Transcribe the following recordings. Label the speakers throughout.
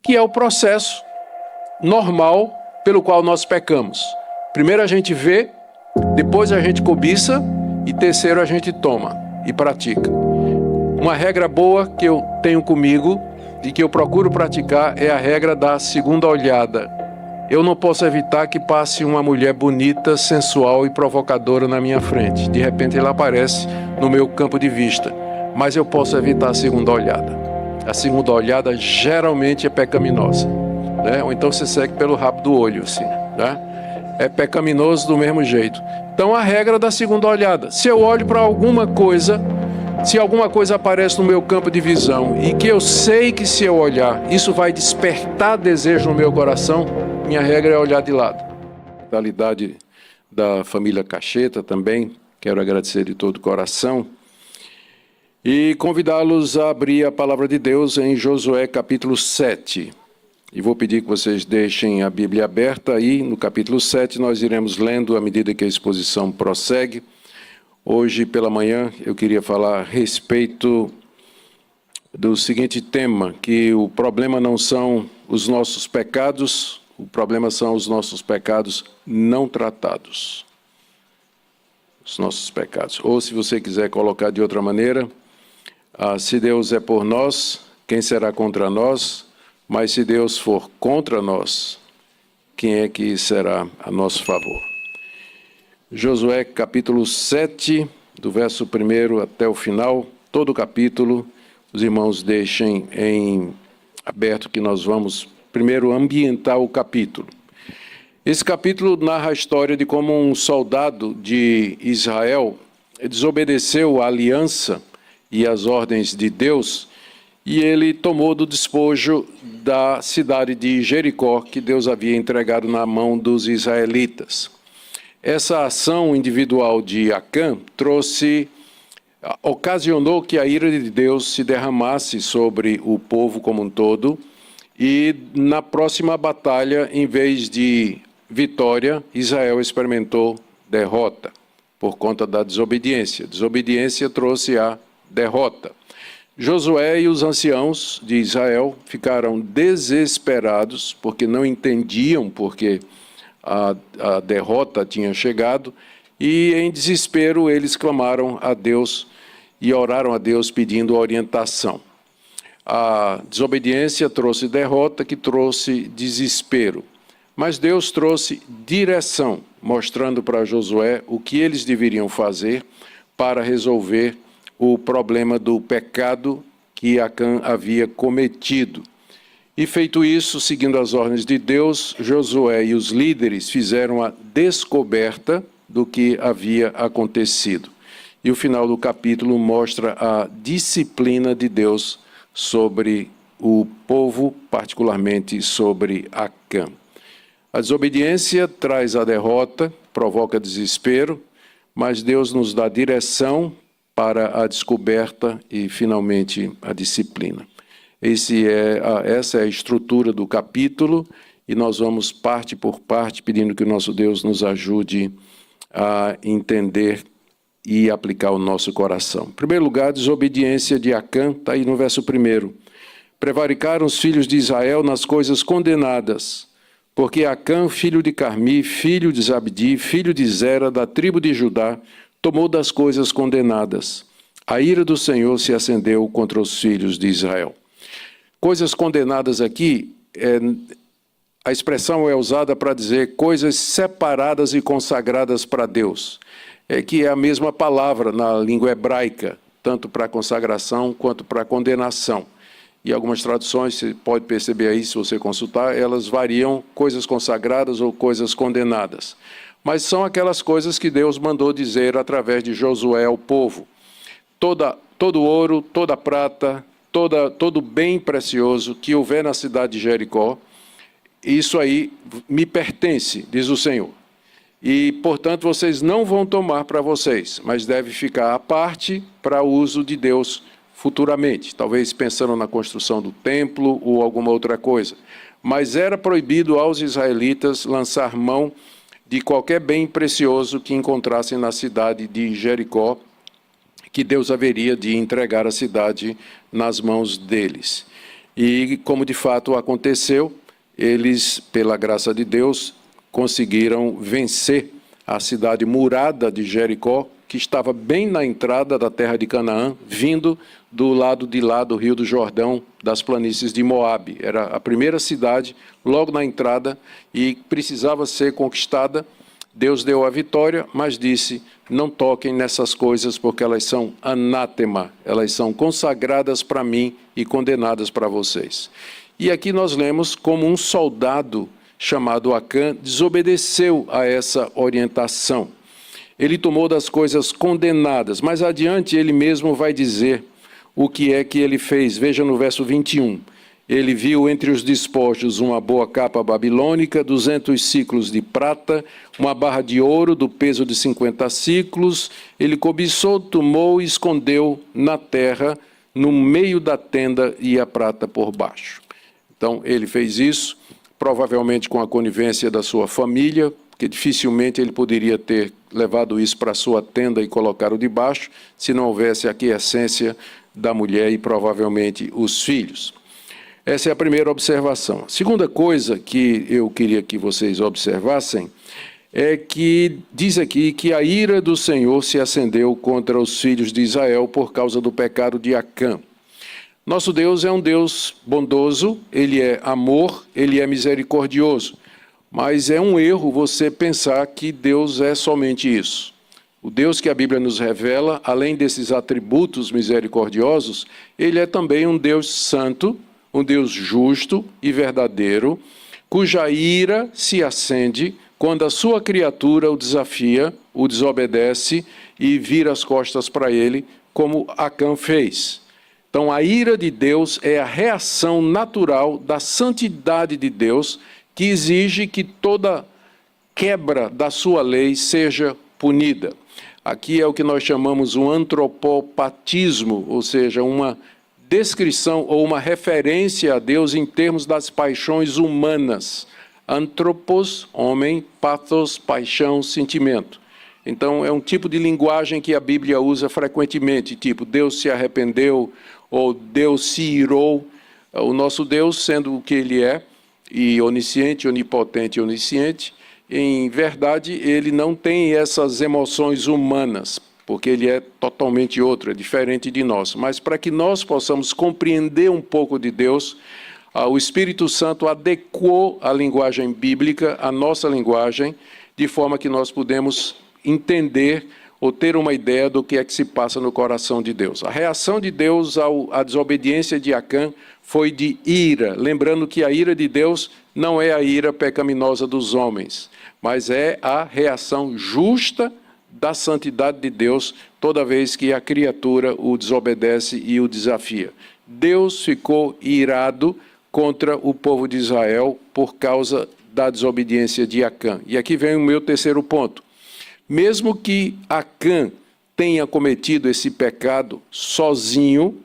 Speaker 1: que é o processo normal pelo qual nós pecamos. Primeiro a gente vê, depois a gente cobiça e terceiro a gente toma e pratica. Uma regra boa que eu tenho comigo e que eu procuro praticar é a regra da segunda olhada. Eu não posso evitar que passe uma mulher bonita, sensual e provocadora na minha frente. De repente ela aparece no meu campo de vista, mas eu posso evitar a segunda olhada. A segunda olhada geralmente é pecaminosa, né? Ou então você segue pelo rabo do olho, assim, né? É pecaminoso do mesmo jeito. Então a regra da segunda olhada. Se eu olho para alguma coisa, se alguma coisa aparece no meu campo de visão e que eu sei que se eu olhar, isso vai despertar desejo no meu coração, minha regra é olhar de lado. A qualidade da família Cacheta também, quero agradecer de todo o coração e convidá-los a abrir a palavra de Deus em Josué capítulo 7. E vou pedir que vocês deixem a Bíblia aberta aí, no capítulo 7, nós iremos lendo à medida que a exposição prossegue. Hoje pela manhã eu queria falar a respeito do seguinte tema, que o problema não são os nossos pecados, o problema são os nossos pecados não tratados. Os nossos pecados. Ou se você quiser colocar de outra maneira, se Deus é por nós, quem será contra nós? Mas se Deus for contra nós, quem é que será a nosso favor? Josué capítulo 7, do verso 1 até o final, todo o capítulo, os irmãos deixem em aberto que nós vamos primeiro ambientar o capítulo. Esse capítulo narra a história de como um soldado de Israel desobedeceu a aliança e as ordens de Deus e ele tomou do despojo da cidade de Jericó que Deus havia entregado na mão dos israelitas. Essa ação individual de Acã ocasionou que a ira de Deus se derramasse sobre o povo como um todo e na próxima batalha, em vez de vitória, Israel experimentou derrota por conta da desobediência. Desobediência trouxe a derrota. Josué e os anciãos de Israel ficaram desesperados porque não entendiam porque a derrota tinha chegado e, em desespero, eles clamaram a Deus e oraram a Deus pedindo orientação. A desobediência trouxe derrota, que trouxe desespero. Mas Deus trouxe direção, mostrando para Josué o que eles deveriam fazer para resolver o problema do pecado que Acã havia cometido. E feito isso, seguindo as ordens de Deus, Josué e os líderes fizeram a descoberta do que havia acontecido. E o final do capítulo mostra a disciplina de Deus sobre o povo, particularmente sobre Acã. A desobediência traz a derrota, provoca desespero, mas Deus nos dá direção para a descoberta e, finalmente, a disciplina. Essa é a estrutura do capítulo e nós vamos parte por parte pedindo que o nosso Deus nos ajude a entender e aplicar o nosso coração. Em primeiro lugar, a desobediência de Acã, está aí no verso 1. Prevaricaram os filhos de Israel nas coisas condenadas, porque Acã, filho de Carmi, filho de Zabdi, filho de Zera, da tribo de Judá, tomou das coisas condenadas. A ira do Senhor se acendeu contra os filhos de Israel. Coisas condenadas aqui, a expressão é usada para dizer coisas separadas e consagradas para Deus. Que é a mesma palavra na língua hebraica, tanto para consagração quanto para condenação. E algumas traduções, você pode perceber aí, se você consultar, elas variam coisas consagradas ou coisas condenadas. Mas são aquelas coisas que Deus mandou dizer através de Josué ao povo. Todo ouro, toda prata, todo bem precioso que houver na cidade de Jericó, isso aí me pertence, diz o Senhor. E, portanto, vocês não vão tomar para vocês, mas deve ficar à parte para o uso de Deus futuramente, talvez pensando na construção do templo ou alguma outra coisa. Mas era proibido aos israelitas lançar mão de qualquer bem precioso que encontrassem na cidade de Jericó, que Deus haveria de entregar a cidade nas mãos deles. E, como de fato aconteceu, eles, pela graça de Deus, conseguiram vencer a cidade murada de Jericó, que estava bem na entrada da terra de Canaã, vindo do lado de lá do Rio do Jordão, das planícies de Moabe. Era a primeira cidade, logo na entrada, e precisava ser conquistada. Deus deu a vitória, mas disse, não toquem nessas coisas, porque elas são anátema, elas são consagradas para mim e condenadas para vocês. E aqui nós lemos como um soldado chamado Acã desobedeceu a essa orientação. Ele tomou das coisas condenadas. Mais adiante, ele mesmo vai dizer o que é que ele fez. Veja no verso 21. Ele viu entre os despojos uma boa capa babilônica, 200 ciclos de prata, uma barra de ouro do peso de 50 ciclos. Ele cobiçou, tomou e escondeu na terra, no meio da tenda, e a prata por baixo. Então, ele fez isso, provavelmente com a conivência da sua família, porque dificilmente ele poderia ter levado isso para a sua tenda e colocado debaixo, se não houvesse a aquiescência da mulher e provavelmente os filhos. Essa é a primeira observação. A segunda coisa que eu queria que vocês observassem é que diz aqui que a ira do Senhor se acendeu contra os filhos de Israel por causa do pecado de Acã. Nosso Deus é um Deus bondoso, Ele é amor, Ele é misericordioso. Mas é um erro você pensar que Deus é somente isso. O Deus que a Bíblia nos revela, além desses atributos misericordiosos, Ele é também um Deus santo, um Deus justo e verdadeiro, cuja ira se acende quando a sua criatura o desafia, o desobedece e vira as costas para ele, como Acã fez. Então, a ira de Deus é a reação natural da santidade de Deus, que exige que toda quebra da sua lei seja punida. Aqui é o que nós chamamos um antropopatismo, ou seja, uma descrição ou uma referência a Deus em termos das paixões humanas. Antropos, homem, pathos, paixão, sentimento. Então, é um tipo de linguagem que a Bíblia usa frequentemente, tipo, Deus se arrependeu, ou Deus se irou. O nosso Deus, sendo o que Ele é, e onisciente, onipotente e onisciente, em verdade, Ele não tem essas emoções humanas, porque Ele é totalmente outro, é diferente de nós. Mas para que nós possamos compreender um pouco de Deus, o Espírito Santo adequou a linguagem bíblica à nossa linguagem, de forma que nós podemos entender ou ter uma ideia do que é que se passa no coração de Deus. A reação de Deus à desobediência de Acã foi de ira, lembrando que a ira de Deus não é a ira pecaminosa dos homens, mas é a reação justa da santidade de Deus toda vez que a criatura o desobedece e o desafia. Deus ficou irado contra o povo de Israel por causa da desobediência de Acã. E aqui vem o meu terceiro ponto. Mesmo que Acã tenha cometido esse pecado sozinho,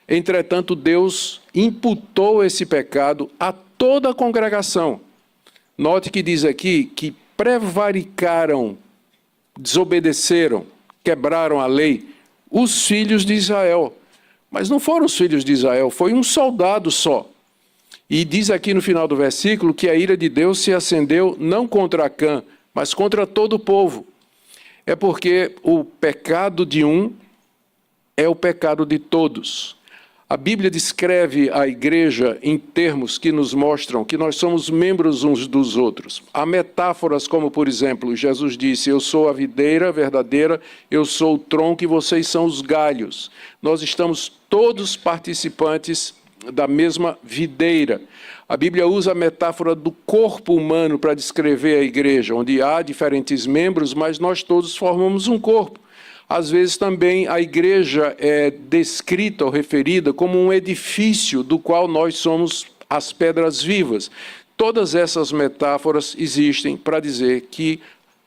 Speaker 1: entretanto, Deus imputou esse pecado a toda a congregação. Note que diz aqui que prevaricaram, desobedeceram, quebraram a lei, os filhos de Israel. Mas não foram os filhos de Israel, foi um soldado só. E diz aqui no final do versículo que a ira de Deus se acendeu não contra Acã, mas contra todo o povo. É porque o pecado de um é o pecado de todos. A Bíblia descreve a igreja em termos que nos mostram que nós somos membros uns dos outros. Há metáforas como, por exemplo, Jesus disse, eu sou a videira verdadeira, eu sou o tronco e vocês são os galhos. Nós estamos todos participantes da mesma videira. A Bíblia usa a metáfora do corpo humano para descrever a igreja, onde há diferentes membros, mas nós todos formamos um corpo. Às vezes também a igreja é descrita ou referida como um edifício do qual nós somos as pedras vivas. Todas essas metáforas existem para dizer que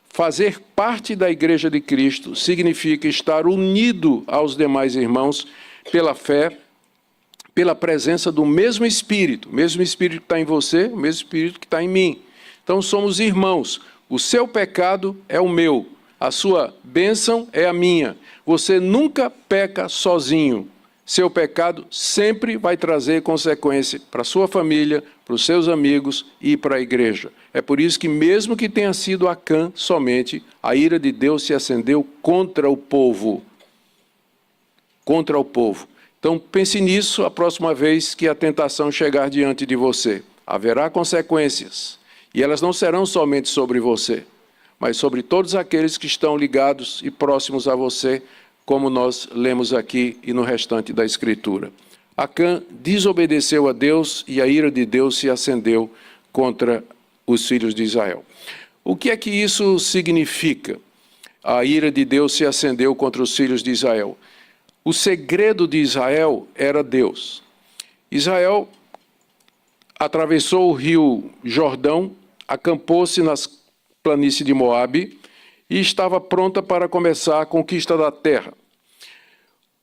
Speaker 1: fazer parte da igreja de Cristo significa estar unido aos demais irmãos pela fé, pela presença do mesmo Espírito que está em você, o mesmo Espírito que está em mim. Então somos irmãos, o seu pecado é o meu, a sua bênção é a minha. Você nunca peca sozinho, seu pecado sempre vai trazer consequência para a sua família, para os seus amigos e para a igreja. É por isso que, mesmo que tenha sido Acã somente, a ira de Deus se acendeu contra o povo. Contra o povo. Então, pense nisso a próxima vez que a tentação chegar diante de você. Haverá consequências, e elas não serão somente sobre você, mas sobre todos aqueles que estão ligados e próximos a você, como nós lemos aqui e no restante da Escritura. Acã desobedeceu a Deus e a ira de Deus se acendeu contra os filhos de Israel. O que é que isso significa? A ira de Deus se acendeu contra os filhos de Israel. O segredo de Israel era Deus. Israel atravessou o rio Jordão, acampou-se nas planícies de Moabe e estava pronta para começar a conquista da terra.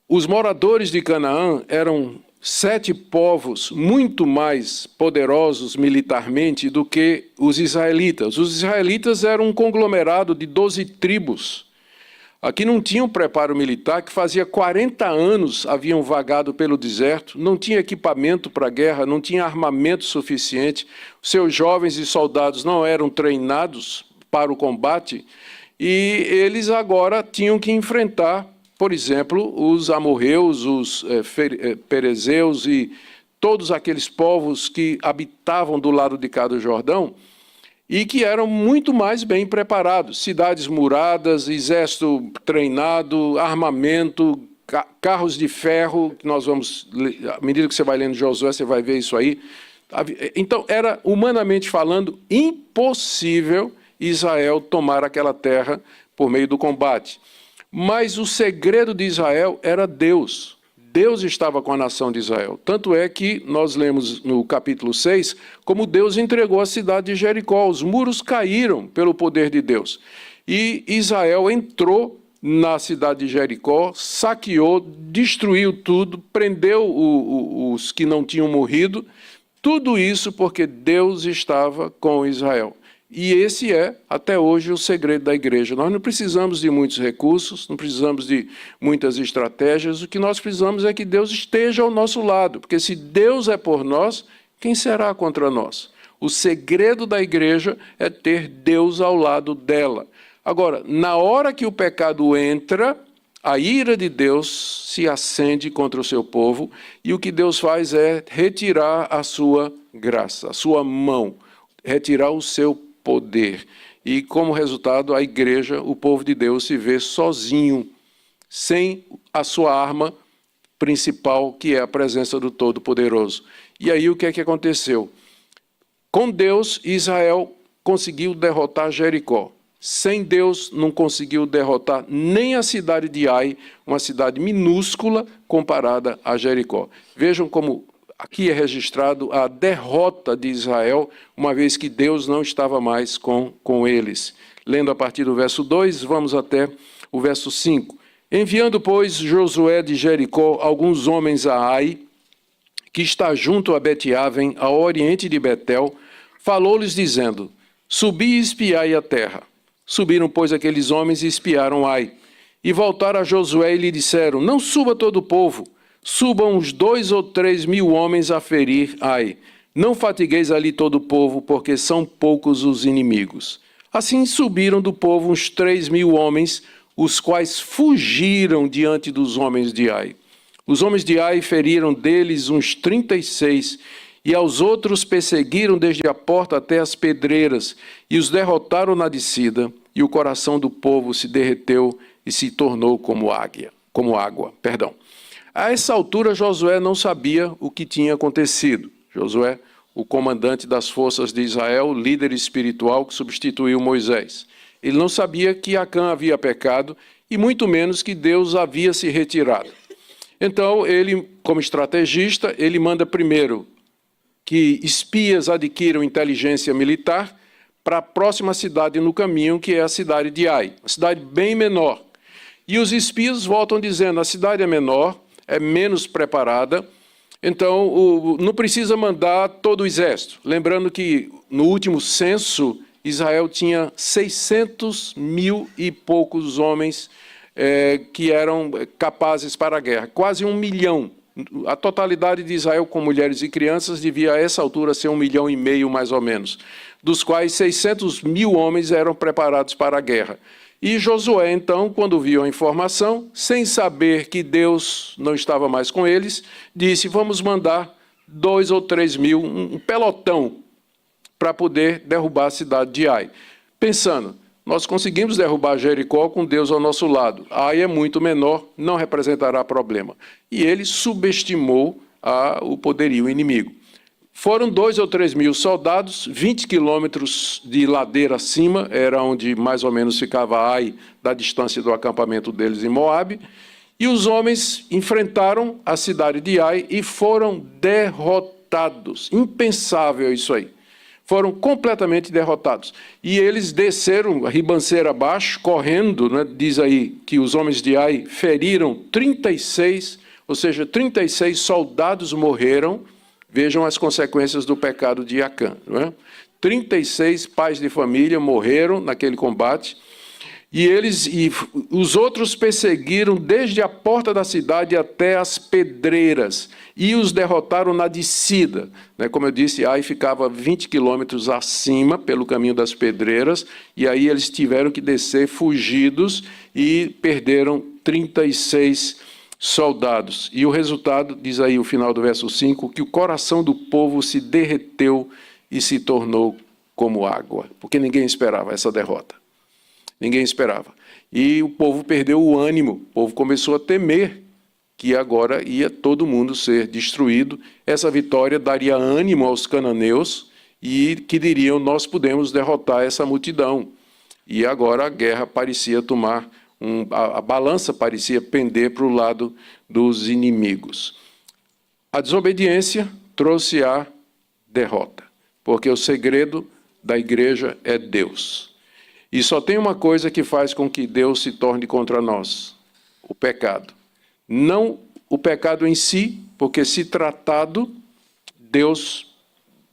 Speaker 1: Os moradores de Canaã eram 7 povos muito mais poderosos militarmente do que os israelitas. Os israelitas eram um conglomerado de 12 tribos. Aqui não tinha um preparo militar, que fazia 40 anos haviam vagado pelo deserto, não tinha equipamento para a guerra, não tinha armamento suficiente, seus jovens e soldados não eram treinados para o combate, e eles agora tinham que enfrentar, por exemplo, os amorreus, os perezeus e todos aqueles povos que habitavam do lado de cá do Jordão, e que eram muito mais bem preparados, cidades muradas, exército treinado, armamento, carros de ferro, que nós vamos, à medida que você vai lendo Josué, você vai ver isso aí. Então, era, humanamente falando, impossível Israel tomar aquela terra por meio do combate. Mas o segredo de Israel era Deus. Deus estava com a nação de Israel. Tanto é que nós lemos no capítulo 6, como Deus entregou a cidade de Jericó. Os muros caíram pelo poder de Deus. E Israel entrou na cidade de Jericó, saqueou, destruiu tudo, prendeu os que não tinham morrido. Tudo isso porque Deus estava com Israel. E esse é, até hoje, o segredo da igreja. Nós não precisamos de muitos recursos, não precisamos de muitas estratégias. O que nós precisamos é que Deus esteja ao nosso lado, porque se Deus é por nós, quem será contra nós? O segredo da igreja é ter Deus ao lado dela. Agora, na hora que o pecado entra, a ira de Deus se acende contra o seu povo, e o que Deus faz é retirar a sua graça, a sua mão, retirar o seu poder. E, como resultado, a igreja, o povo de Deus, se vê sozinho, sem a sua arma principal, que é a presença do Todo-Poderoso. E aí, o que é que aconteceu? Com Deus, Israel conseguiu derrotar Jericó. Sem Deus, não conseguiu derrotar nem a cidade de Ai, uma cidade minúscula comparada a Jericó. Vejam como aqui é registrado a derrota de Israel, uma vez que Deus não estava mais com eles. Lendo a partir do verso 2, vamos até o verso 5. Enviando, pois, Josué de Jericó alguns homens a Ai, que está junto a Bet-Aven, ao oriente de Betel, falou-lhes dizendo: subi e espiai a terra. Subiram, pois, aqueles homens e espiaram Ai. E voltaram a Josué e lhe disseram: não suba todo o povo, subam uns 2 ou 3 mil homens a ferir Ai. Não fatigueis ali todo o povo, porque são poucos os inimigos. Assim subiram do povo uns 3 mil homens, os quais fugiram diante dos homens de Ai. Os homens de Ai feriram deles uns 36, e aos outros perseguiram desde a porta até as pedreiras, e os derrotaram na descida, e o coração do povo se derreteu e se tornou como água. A essa altura, Josué não sabia o que tinha acontecido. Josué, o comandante das forças de Israel, líder espiritual que substituiu Moisés. Ele não sabia que Acã havia pecado, e muito menos que Deus havia se retirado. Então, ele, como estrategista, ele manda primeiro que espias adquiram inteligência militar para a próxima cidade no caminho, que é a cidade de Ai, uma cidade bem menor. E os espias voltam dizendo: a cidade é menor, é menos preparada, então não precisa mandar todo o exército. Lembrando que no último censo, Israel tinha 600 mil e poucos homens que eram capazes para a guerra. Quase 1 milhão. A totalidade de Israel, com mulheres e crianças, devia a essa altura ser 1,5 milhão, mais ou menos, dos quais 600 mil homens eram preparados para a guerra. E Josué, então, quando viu a informação, sem saber que Deus não estava mais com eles, disse: vamos mandar 2 ou 3 mil, um pelotão, para poder derrubar a cidade de Ai. Pensando, nós conseguimos derrubar Jericó com Deus ao nosso lado. Ai é muito menor, não representará problema. E ele subestimou o poderio inimigo. Foram 2 ou 3 mil soldados, 20 quilômetros de ladeira acima, era onde mais ou menos ficava Ai, da distância do acampamento deles em Moabe, e os homens enfrentaram a cidade de Ai e foram derrotados. Impensável isso aí. Foram completamente derrotados. E eles desceram a ribanceira abaixo, correndo, né? Diz aí que os homens de Ai feriram 36, ou seja, 36 soldados morreram. Vejam as consequências do pecado de Acã. Não é? 36 pais de família morreram naquele combate, e os outros perseguiram desde a porta da cidade até as pedreiras, e os derrotaram na descida. Né? Como eu disse, Ai ficava 20 quilômetros acima, pelo caminho das pedreiras, e aí eles tiveram que descer fugidos e perderam 36 soldados. E o resultado, diz aí o final do verso 5, que o coração do povo se derreteu e se tornou como água, porque ninguém esperava essa derrota. Ninguém esperava. E o povo perdeu o ânimo, o povo começou a temer que agora ia todo mundo ser destruído. Essa vitória daria ânimo aos cananeus e que diriam: nós podemos derrotar essa multidão. E agora a guerra parecia tomar a balança parecia pender para o lado dos inimigos. A desobediência trouxe a derrota, porque o segredo da igreja é Deus. E só tem uma coisa que faz com que Deus se torne contra nós: o pecado. Não o pecado em si, porque se tratado, Deus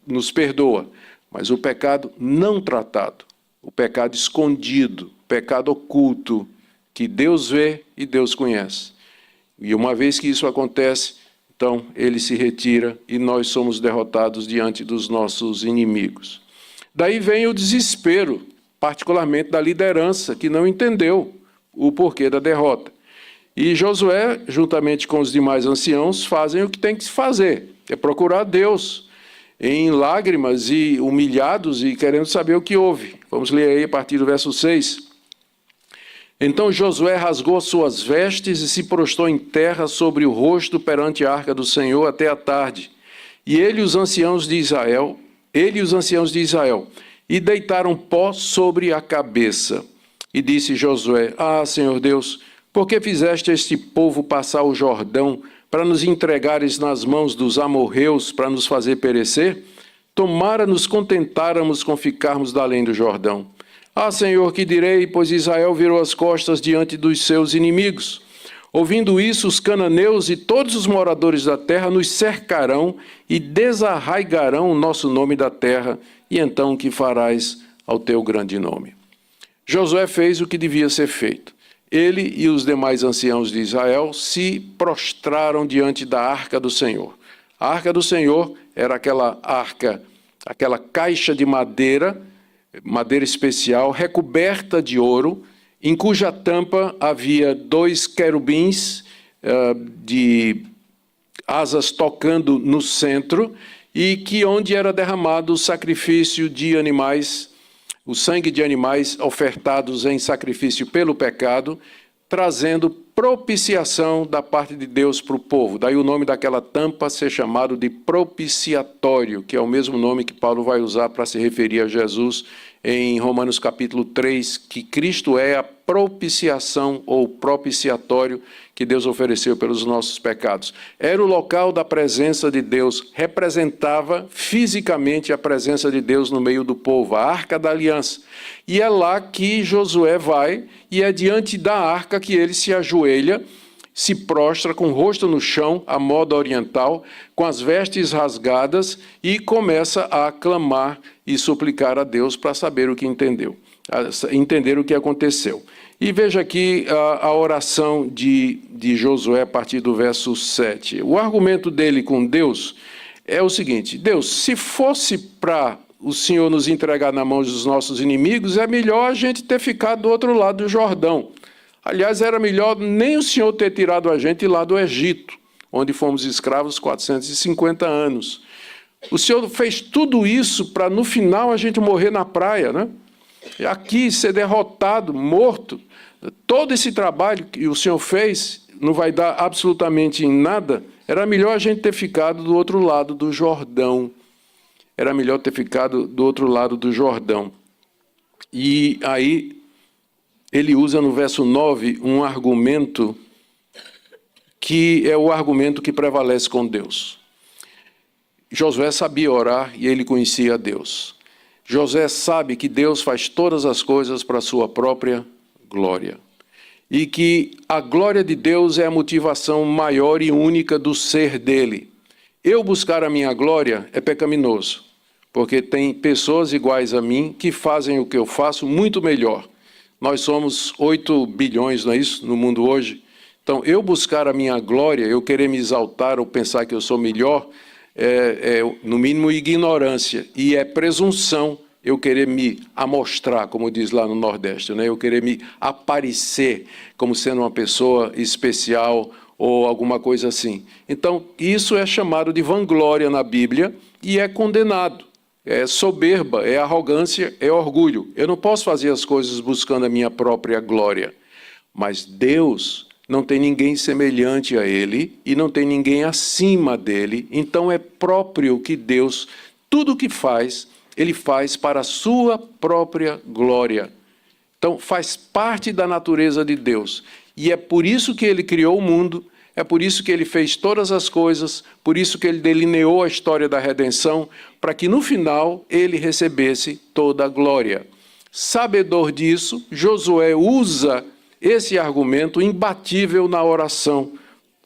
Speaker 1: nos perdoa, mas o pecado não tratado, o pecado escondido, o pecado oculto, que Deus vê e Deus conhece. E uma vez que isso acontece, então ele se retira e nós somos derrotados diante dos nossos inimigos. Daí vem o desespero, particularmente da liderança, que não entendeu o porquê da derrota. E Josué, juntamente com os demais anciãos, fazem o que tem que se fazer, é procurar Deus em lágrimas e humilhados e querendo saber o que houve. Vamos ler aí a partir do verso 6. Então Josué rasgou suas vestes e se prostrou em terra sobre o rosto perante a arca do Senhor até a tarde. E ele e os anciãos de Israel, e deitaram pó sobre a cabeça. E disse Josué: ah, Senhor Deus, por que fizeste este povo passar o Jordão para nos entregares nas mãos dos amorreus para nos fazer perecer? Tomara nos contentáramos com ficarmos da além do Jordão. Ah, Senhor, que direi, pois Israel virou as costas diante dos seus inimigos. Ouvindo isso, os cananeus e todos os moradores da terra nos cercarão e desarraigarão o nosso nome da terra, e então que farás ao teu grande nome? Josué fez o que devia ser feito. Ele e os demais anciãos de Israel se prostraram diante da arca do Senhor. A arca do Senhor era aquela arca, aquela caixa de madeira especial, recoberta de ouro, em cuja tampa havia 2 querubins de asas tocando no centro, e que onde era derramado o sacrifício de animais, o sangue de animais ofertados em sacrifício pelo pecado, trazendo propiciação da parte de Deus para o povo. Daí o nome daquela tampa ser chamado de propiciatório, que é o mesmo nome que Paulo vai usar para se referir a Jesus em Romanos capítulo 3, que Cristo é a propiciação ou propiciatório que Deus ofereceu pelos nossos pecados. Era o local da presença de Deus, representava fisicamente a presença de Deus no meio do povo, a Arca da Aliança. E é lá que Josué vai, e é diante da arca que ele se ajoelha, se prostra com o rosto no chão, à moda oriental, com as vestes rasgadas, e começa a clamar e suplicar a Deus para saber o que entendeu. entender o que aconteceu. E veja aqui a oração de Josué a partir do verso 7. O argumento dele com Deus é o seguinte: Deus, se fosse para o Senhor nos entregar na mão dos nossos inimigos, é melhor a gente ter ficado do outro lado do Jordão. Aliás, era melhor nem o Senhor ter tirado a gente lá do Egito, onde fomos escravos 450 anos. O Senhor fez tudo isso para, no final, a gente morrer na praia, né? E aqui, ser derrotado, morto. Todo esse trabalho que o Senhor fez não vai dar absolutamente em nada. Era melhor a gente ter ficado do outro lado do Jordão. Era melhor ter ficado do outro lado do Jordão. E aí, ele usa no verso 9 um argumento que é o argumento que prevalece com Deus. Josué sabia orar e ele conhecia Deus. Josué sabe que Deus faz todas as coisas para a sua própria glória. E que a glória de Deus é a motivação maior e única do ser dele. Eu buscar a minha glória é pecaminoso, porque tem pessoas iguais a mim que fazem o que eu faço muito melhor. Nós somos 8 bilhões, não é isso, no mundo hoje? Então, eu buscar a minha glória, eu querer me exaltar ou pensar que eu sou melhor, no mínimo, ignorância. E é presunção eu querer me amostrar, como diz lá no Nordeste, né? Eu querer me aparecer como sendo uma pessoa especial ou alguma coisa assim. Então, isso é chamado de vanglória na Bíblia e é condenado. É soberba, é arrogância, é orgulho. Eu não posso fazer as coisas buscando a minha própria glória. Mas Deus não tem ninguém semelhante a Ele e não tem ninguém acima dEle. Então é próprio que Deus, tudo o que faz, Ele faz para a sua própria glória. Então faz parte da natureza de Deus. E é por isso que Ele criou o mundo, é por isso que Ele fez todas as coisas, por isso que Ele delineou a história da redenção, para que no final Ele recebesse toda a glória. Sabedor disso, Josué usa esse argumento imbatível na oração.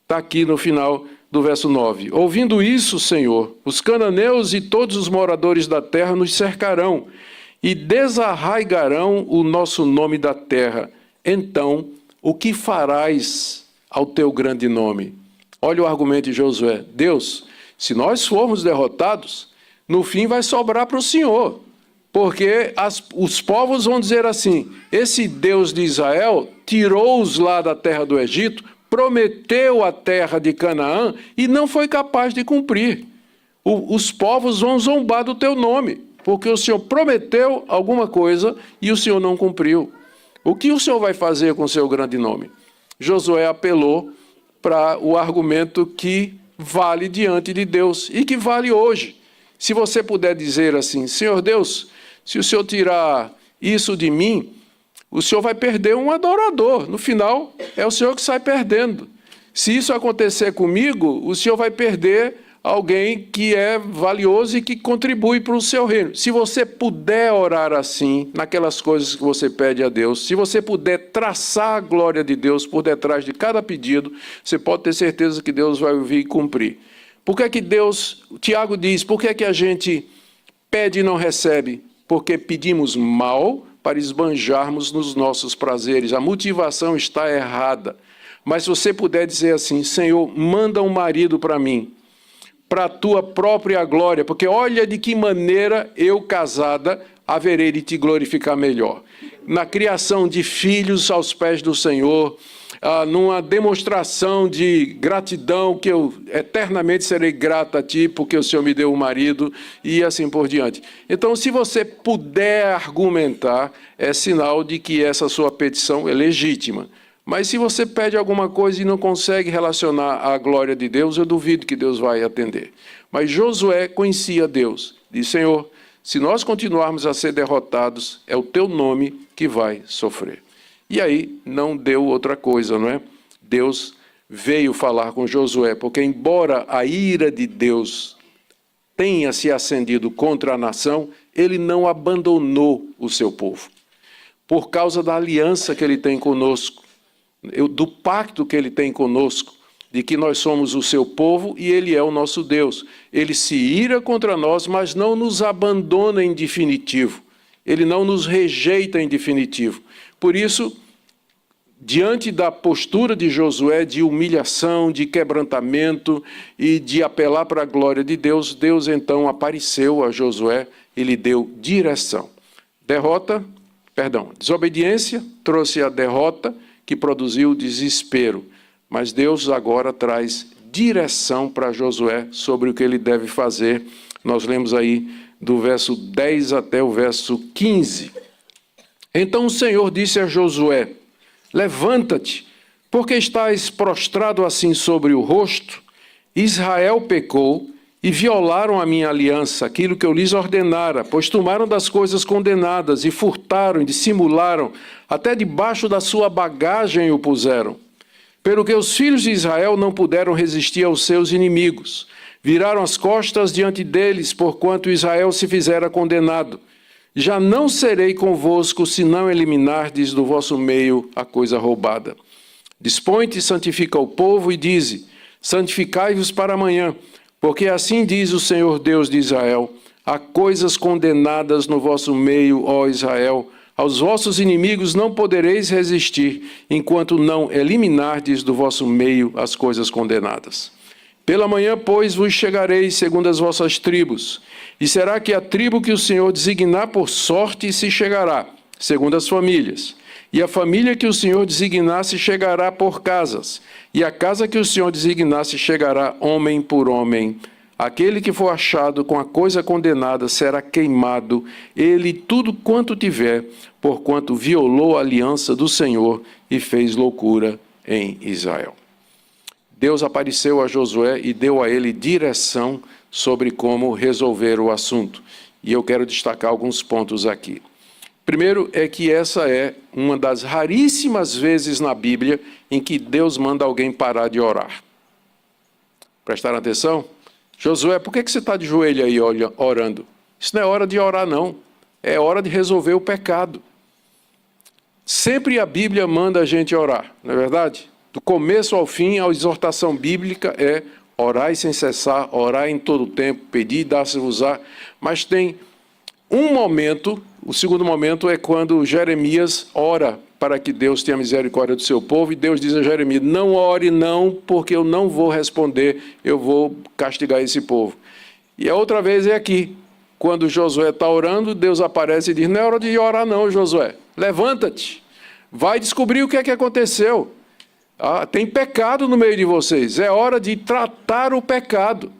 Speaker 1: Está aqui no final do verso 9. Ouvindo isso, Senhor, os cananeus e todos os moradores da terra nos cercarão e desarraigarão o nosso nome da terra. Então, o que farás ao teu grande nome? Olha o argumento de Josué. Deus, se nós formos derrotados, no fim vai sobrar para o Senhor. Porque os povos vão dizer assim: esse Deus de Israel tirou-os lá da terra do Egito, prometeu a terra de Canaã e não foi capaz de cumprir. Os povos vão zombar do teu nome, porque o Senhor prometeu alguma coisa e o Senhor não cumpriu. O que o Senhor vai fazer com o seu grande nome? Josué apelou para o argumento que vale diante de Deus e que vale hoje. Se você puder dizer assim: Senhor Deus, se o Senhor tirar isso de mim, o Senhor vai perder um adorador. No final, é o Senhor que sai perdendo. Se isso acontecer comigo, o Senhor vai perder alguém que é valioso e que contribui para o seu reino. Se você puder orar assim, naquelas coisas que você pede a Deus, se você puder traçar a glória de Deus por detrás de cada pedido, você pode ter certeza que Deus vai ouvir e cumprir. Por que é que Deus, Tiago diz, por que é que a gente pede e não recebe? Porque pedimos mal para esbanjarmos nos nossos prazeres. A motivação está errada. Mas se você puder dizer assim: Senhor, manda um marido para mim, para a tua própria glória, porque olha de que maneira eu, casada, haverei de te glorificar melhor. Na criação de filhos aos pés do Senhor, numa demonstração de gratidão, que eu eternamente serei grata a ti, porque o Senhor me deu um marido, e assim por diante. Então, se você puder argumentar, é sinal de que essa sua petição é legítima. Mas se você pede alguma coisa e não consegue relacionar à glória de Deus, eu duvido que Deus vai atender. Mas Josué conhecia Deus. Disse: Senhor, se nós continuarmos a ser derrotados, é o teu nome que vai sofrer. E aí não deu outra coisa, não é? Deus veio falar com Josué, porque embora a ira de Deus tenha se acendido contra a nação, ele não abandonou o seu povo. Por causa da aliança que ele tem conosco, do pacto que ele tem conosco, de que nós somos o seu povo e ele é o nosso Deus. Ele se ira contra nós, mas não nos abandona em definitivo. Ele não nos rejeita em definitivo. Por isso, diante da postura de Josué de humilhação, de quebrantamento e de apelar para a glória de Deus, Deus então apareceu a Josué e lhe deu direção. Desobediência trouxe a derrota que produziu desespero, mas Deus agora traz direção para Josué sobre o que ele deve fazer. Nós lemos aí do verso 10 até o verso 15. Então o Senhor disse a Josué: levanta-te, porque estás prostrado assim sobre o rosto? Israel pecou e violaram a minha aliança, aquilo que eu lhes ordenara, pois tomaram das coisas condenadas e furtaram e dissimularam, até debaixo da sua bagagem o puseram. Pelo que os filhos de Israel não puderam resistir aos seus inimigos, viraram as costas diante deles, porquanto Israel se fizera condenado. Já não serei convosco, se não eliminardes do vosso meio a coisa roubada. Dispõe-te e santifica o povo, e dize: santificai-vos para amanhã, porque assim diz o Senhor Deus de Israel: há coisas condenadas no vosso meio, ó Israel. Aos vossos inimigos não podereis resistir, enquanto não eliminardes do vosso meio as coisas condenadas. Pela manhã, pois, vos chegareis segundo as vossas tribos, e será que a tribo que o Senhor designar por sorte se chegará, segundo as famílias, e a família que o Senhor designar se chegará por casas, e a casa que o Senhor designar se chegará homem por homem. Aquele que for achado com a coisa condenada será queimado, ele tudo quanto tiver, porquanto violou a aliança do Senhor e fez loucura em Israel. Deus apareceu a Josué e deu a ele direção sobre como resolver o assunto. E eu quero destacar alguns pontos aqui. Primeiro é que essa é uma das raríssimas vezes na Bíblia em que Deus manda alguém parar de orar. Prestaram atenção? Josué, por que você está de joelho aí orando? Isso não é hora de orar, não. É hora de resolver o pecado. Sempre a Bíblia manda a gente orar, não é verdade? Do começo ao fim, a exortação bíblica é orai sem cessar, orai em todo o tempo, pedir e dar-se-vos-á. Mas tem um momento, o segundo momento é quando Jeremias ora para que Deus tenha misericórdia do seu povo, e Deus diz a Jeremias: não ore não, porque eu não vou responder, eu vou castigar esse povo. E a outra vez é aqui, quando Josué está orando, Deus aparece e diz: não é hora de orar não, Josué, levanta-te, vai descobrir o que é que aconteceu. Tem pecado no meio de vocês, é hora de tratar o pecado.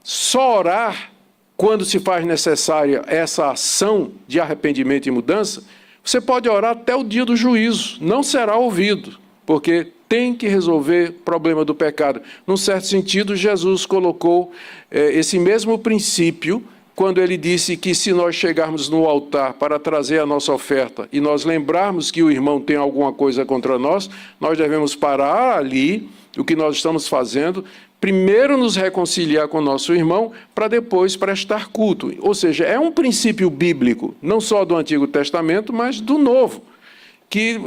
Speaker 1: Só orar quando se faz necessária essa ação de arrependimento e mudança. Você pode orar até o dia do juízo, não será ouvido, porque tem que resolver o problema do pecado. Num certo sentido, Jesus colocou esse mesmo princípio quando ele disse que se nós chegarmos no altar para trazer a nossa oferta e nós lembrarmos que o irmão tem alguma coisa contra nós, nós devemos parar ali o que nós estamos fazendo, primeiro nos reconciliar com o nosso irmão, para depois prestar culto. Ou seja, é um princípio bíblico, não só do Antigo Testamento, mas do Novo, que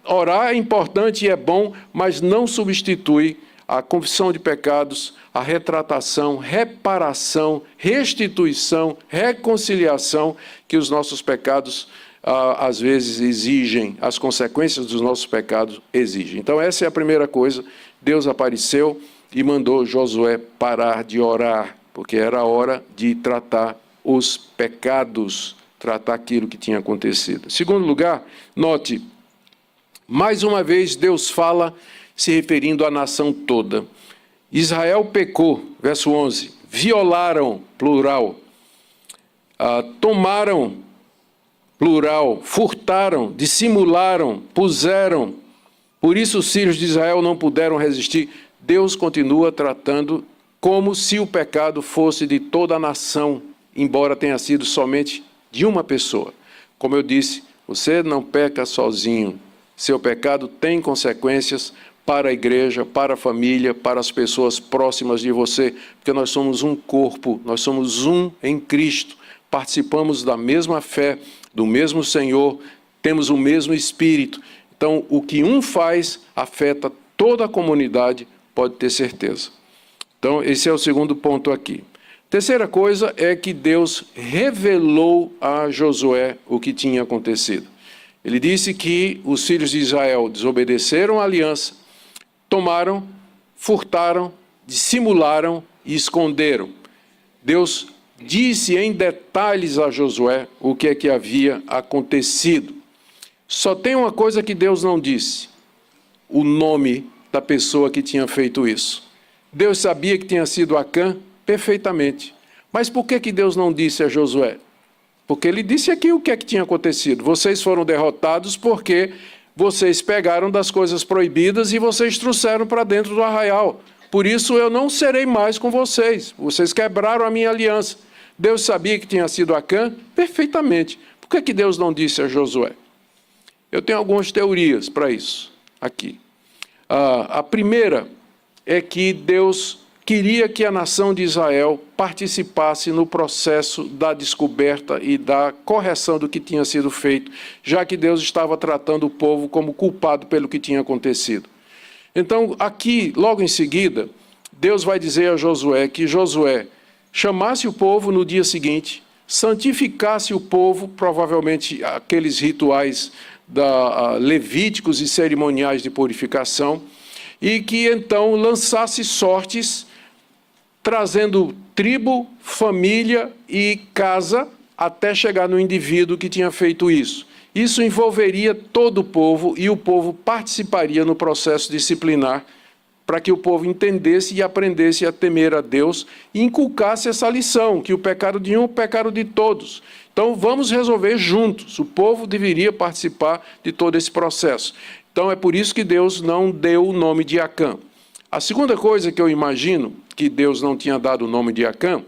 Speaker 1: orar é importante e é bom, mas não substitui a confissão de pecados, a retratação, reparação, restituição, reconciliação que os nossos pecados, às vezes, exigem, as consequências dos nossos pecados exigem. Então, essa é a primeira coisa. Deus apareceu e mandou Josué parar de orar, porque era hora de tratar os pecados, tratar aquilo que tinha acontecido. Em segundo lugar, note, mais uma vez Deus fala se referindo à nação toda. Israel pecou, verso 11, violaram, plural, tomaram, plural, furtaram, dissimularam, puseram. Por isso os filhos de Israel não puderam resistir. Deus continua tratando como se o pecado fosse de toda a nação, embora tenha sido somente de uma pessoa. Como eu disse, você não peca sozinho. Seu pecado tem consequências para a igreja, para a família, para as pessoas próximas de você, porque nós somos um corpo, nós somos um em Cristo, participamos da mesma fé, do mesmo Senhor, temos o mesmo Espírito. Então, o que um faz afeta toda a comunidade, pode ter certeza. Então, esse é o segundo ponto aqui. Terceira coisa é que Deus revelou a Josué o que tinha acontecido. Ele disse que os filhos de Israel desobedeceram a aliança, tomaram, furtaram, dissimularam e esconderam. Deus disse em detalhes a Josué o que é que havia acontecido. Só tem uma coisa que Deus não disse: o nome da pessoa que tinha feito isso. Deus sabia que tinha sido Acã perfeitamente. Mas por que Deus não disse a Josué? Porque ele disse aqui o que é que tinha acontecido. Vocês foram derrotados porque vocês pegaram das coisas proibidas e vocês trouxeram para dentro do arraial. Por isso eu não serei mais com vocês. Vocês quebraram a minha aliança. Deus sabia que tinha sido Acã perfeitamente. Por que Deus não disse a Josué? Eu tenho algumas teorias para isso aqui. A primeira é que Deus queria que a nação de Israel participasse no processo da descoberta e da correção do que tinha sido feito, já que Deus estava tratando o povo como culpado pelo que tinha acontecido. Então, aqui, logo em seguida, Deus vai dizer a Josué que Josué chamasse o povo no dia seguinte, santificasse o povo, provavelmente aqueles rituais levíticos e cerimoniais de purificação, e que então lançasse sortes, trazendo tribo, família e casa, até chegar no indivíduo que tinha feito isso. Isso envolveria todo o povo e o povo participaria no processo disciplinar para que o povo entendesse e aprendesse a temer a Deus e inculcasse essa lição, que o pecado de um é o pecado de todos. Então, vamos resolver juntos. O povo deveria participar de todo esse processo. Então, é por isso que Deus não deu o nome de Acã. A segunda coisa que eu imagino que Deus não tinha dado o nome de Acã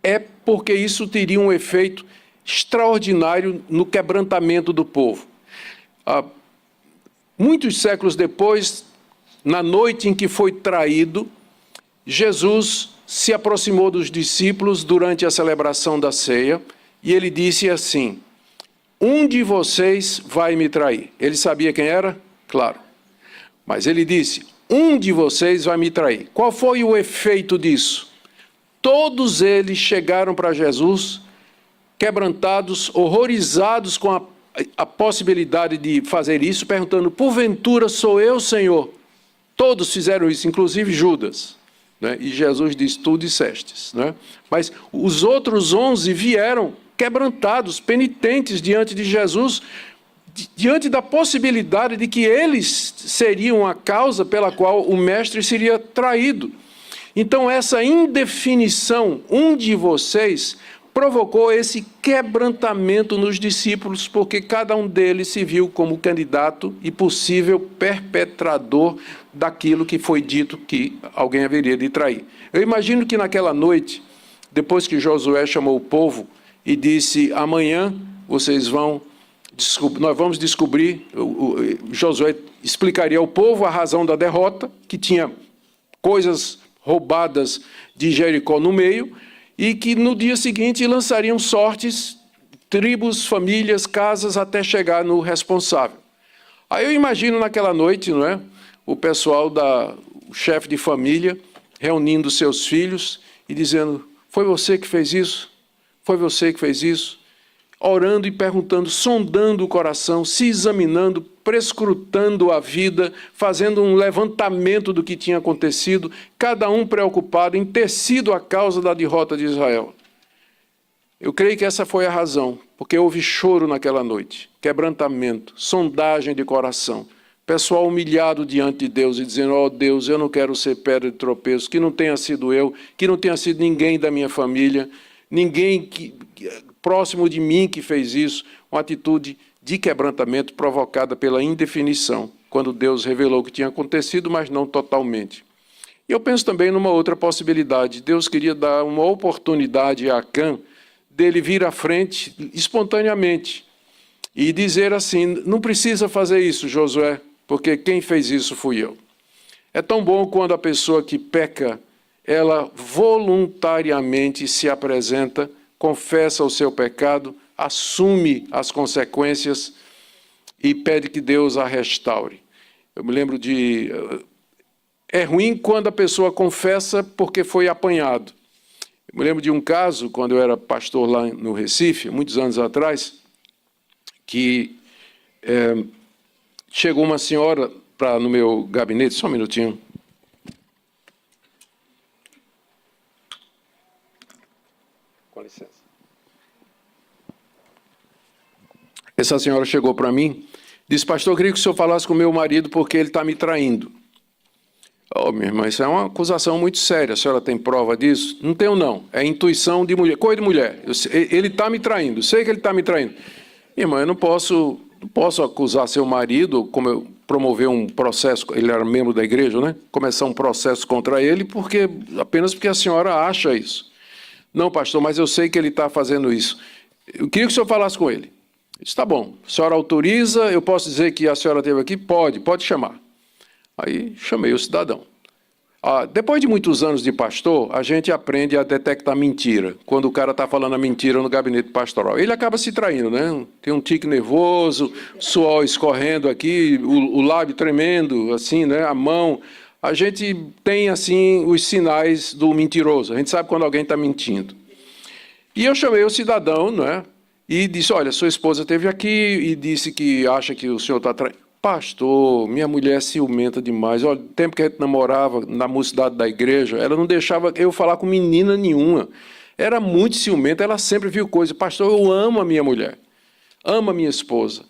Speaker 1: é porque isso teria um efeito extraordinário no quebrantamento do povo. Muitos séculos depois, na noite em que foi traído, Jesus se aproximou dos discípulos durante a celebração da ceia e ele disse assim: um de vocês vai me trair. Ele sabia quem era? Claro. Mas ele disse: um de vocês vai me trair. Qual foi o efeito disso? Todos eles chegaram para Jesus, quebrantados, horrorizados com a possibilidade de fazer isso, perguntando: porventura sou eu, Senhor? Todos fizeram isso, inclusive Judas. Né? E Jesus disse: tu dissestes. Né? Mas os outros 11 vieram quebrantados, penitentes diante de Jesus, diante da possibilidade de que eles seriam a causa pela qual o mestre seria traído. Então, essa indefinição, um de vocês, provocou esse quebrantamento nos discípulos, porque cada um deles se viu como candidato e possível perpetrador daquilo que foi dito que alguém haveria de trair. Eu imagino que naquela noite, depois que Josué chamou o povo e disse: amanhã nós vamos descobrir, Josué explicaria ao povo a razão da derrota, que tinha coisas roubadas de Jericó no meio, e que no dia seguinte lançariam sortes, tribos, famílias, casas, até chegar no responsável. Aí eu imagino naquela noite, não é? O pessoal o chefe de família reunindo seus filhos e dizendo: foi você que fez isso? Foi você que fez isso? Orando e perguntando, sondando o coração, se examinando, prescrutando a vida, fazendo um levantamento do que tinha acontecido, cada um preocupado em ter sido a causa da derrota de Israel. Eu creio que essa foi a razão, porque houve choro naquela noite, quebrantamento, sondagem de coração, pessoal humilhado diante de Deus e dizendo: ó Deus, eu não quero ser pedra de tropeço, que não tenha sido eu, que não tenha sido ninguém da minha família, ninguém próximo de mim que fez isso. Uma atitude de quebrantamento provocada pela indefinição, quando Deus revelou o que tinha acontecido, mas não totalmente. E eu penso também numa outra possibilidade. Deus queria dar uma oportunidade a Acã dele vir à frente espontaneamente e dizer assim: não precisa fazer isso, Josué, porque quem fez isso fui eu. É tão bom quando a pessoa que peca, ela voluntariamente se apresenta, confessa o seu pecado, assume as consequências e pede que Deus a restaure. Eu me lembro é ruim quando a pessoa confessa porque foi apanhado. Eu me lembro de um caso, quando eu era pastor lá no Recife, muitos anos atrás, que chegou uma senhora no meu gabinete, só um minutinho. Com licença. Essa senhora chegou para mim, disse, pastor, eu queria que o senhor falasse com o meu marido porque ele está me traindo. Oh, minha irmã, isso é uma acusação muito séria. A senhora tem prova disso? Não tenho, não. É intuição de mulher. Coisa de mulher. Ele está me traindo. Sei que ele está me traindo. Minha irmã, eu não posso acusar seu marido, como eu promover um processo, ele era membro da igreja, né? Começar um processo contra ele, apenas porque a senhora acha isso. Não, pastor, mas eu sei que ele está fazendo isso. Eu queria que o senhor falasse com ele. Está bom. A senhora autoriza? Eu posso dizer que a senhora esteve aqui? Pode chamar. Aí chamei o cidadão. Depois de muitos anos de pastor, a gente aprende a detectar mentira, quando o cara está falando a mentira no gabinete pastoral. Ele acaba se traindo, né? Tem um tique nervoso, suor escorrendo aqui, o lábio tremendo, assim, né? A mão. A gente tem, assim, os sinais do mentiroso. A gente sabe quando alguém está mentindo. E eu chamei o cidadão, né? E disse, olha, sua esposa esteve aqui e disse que acha que o senhor está traindo. Pastor, minha mulher é ciumenta demais. Olha, o tempo que a gente namorava na mocidade da igreja, ela não deixava eu falar com menina nenhuma. Era muito ciumenta, ela sempre viu coisa. Pastor, eu amo a minha mulher, amo a minha esposa.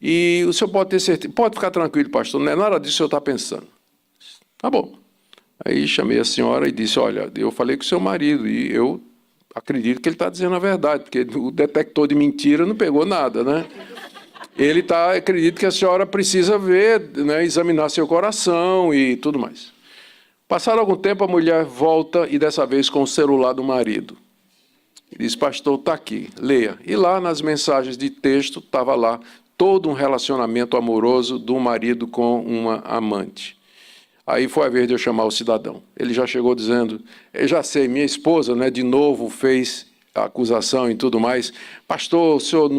Speaker 1: E o senhor pode ter certeza, pode ficar tranquilo, pastor, não é nada disso que o senhor está pensando. Tá bom. Aí chamei a senhora e disse, olha, eu falei com o seu marido e eu acredito que ele está dizendo a verdade, porque o detector de mentira não pegou nada, né? Acredito que a senhora precisa ver, né, examinar seu coração e tudo mais. Passado algum tempo, a mulher volta e dessa vez com o celular do marido. E diz, pastor, está aqui, leia. E lá nas mensagens de texto estava lá todo um relacionamento amoroso do marido com uma amante. Aí foi a vez de eu chamar o cidadão. Ele já chegou dizendo, eu já sei, minha esposa, né, de novo fez a acusação e tudo mais. Pastor, o senhor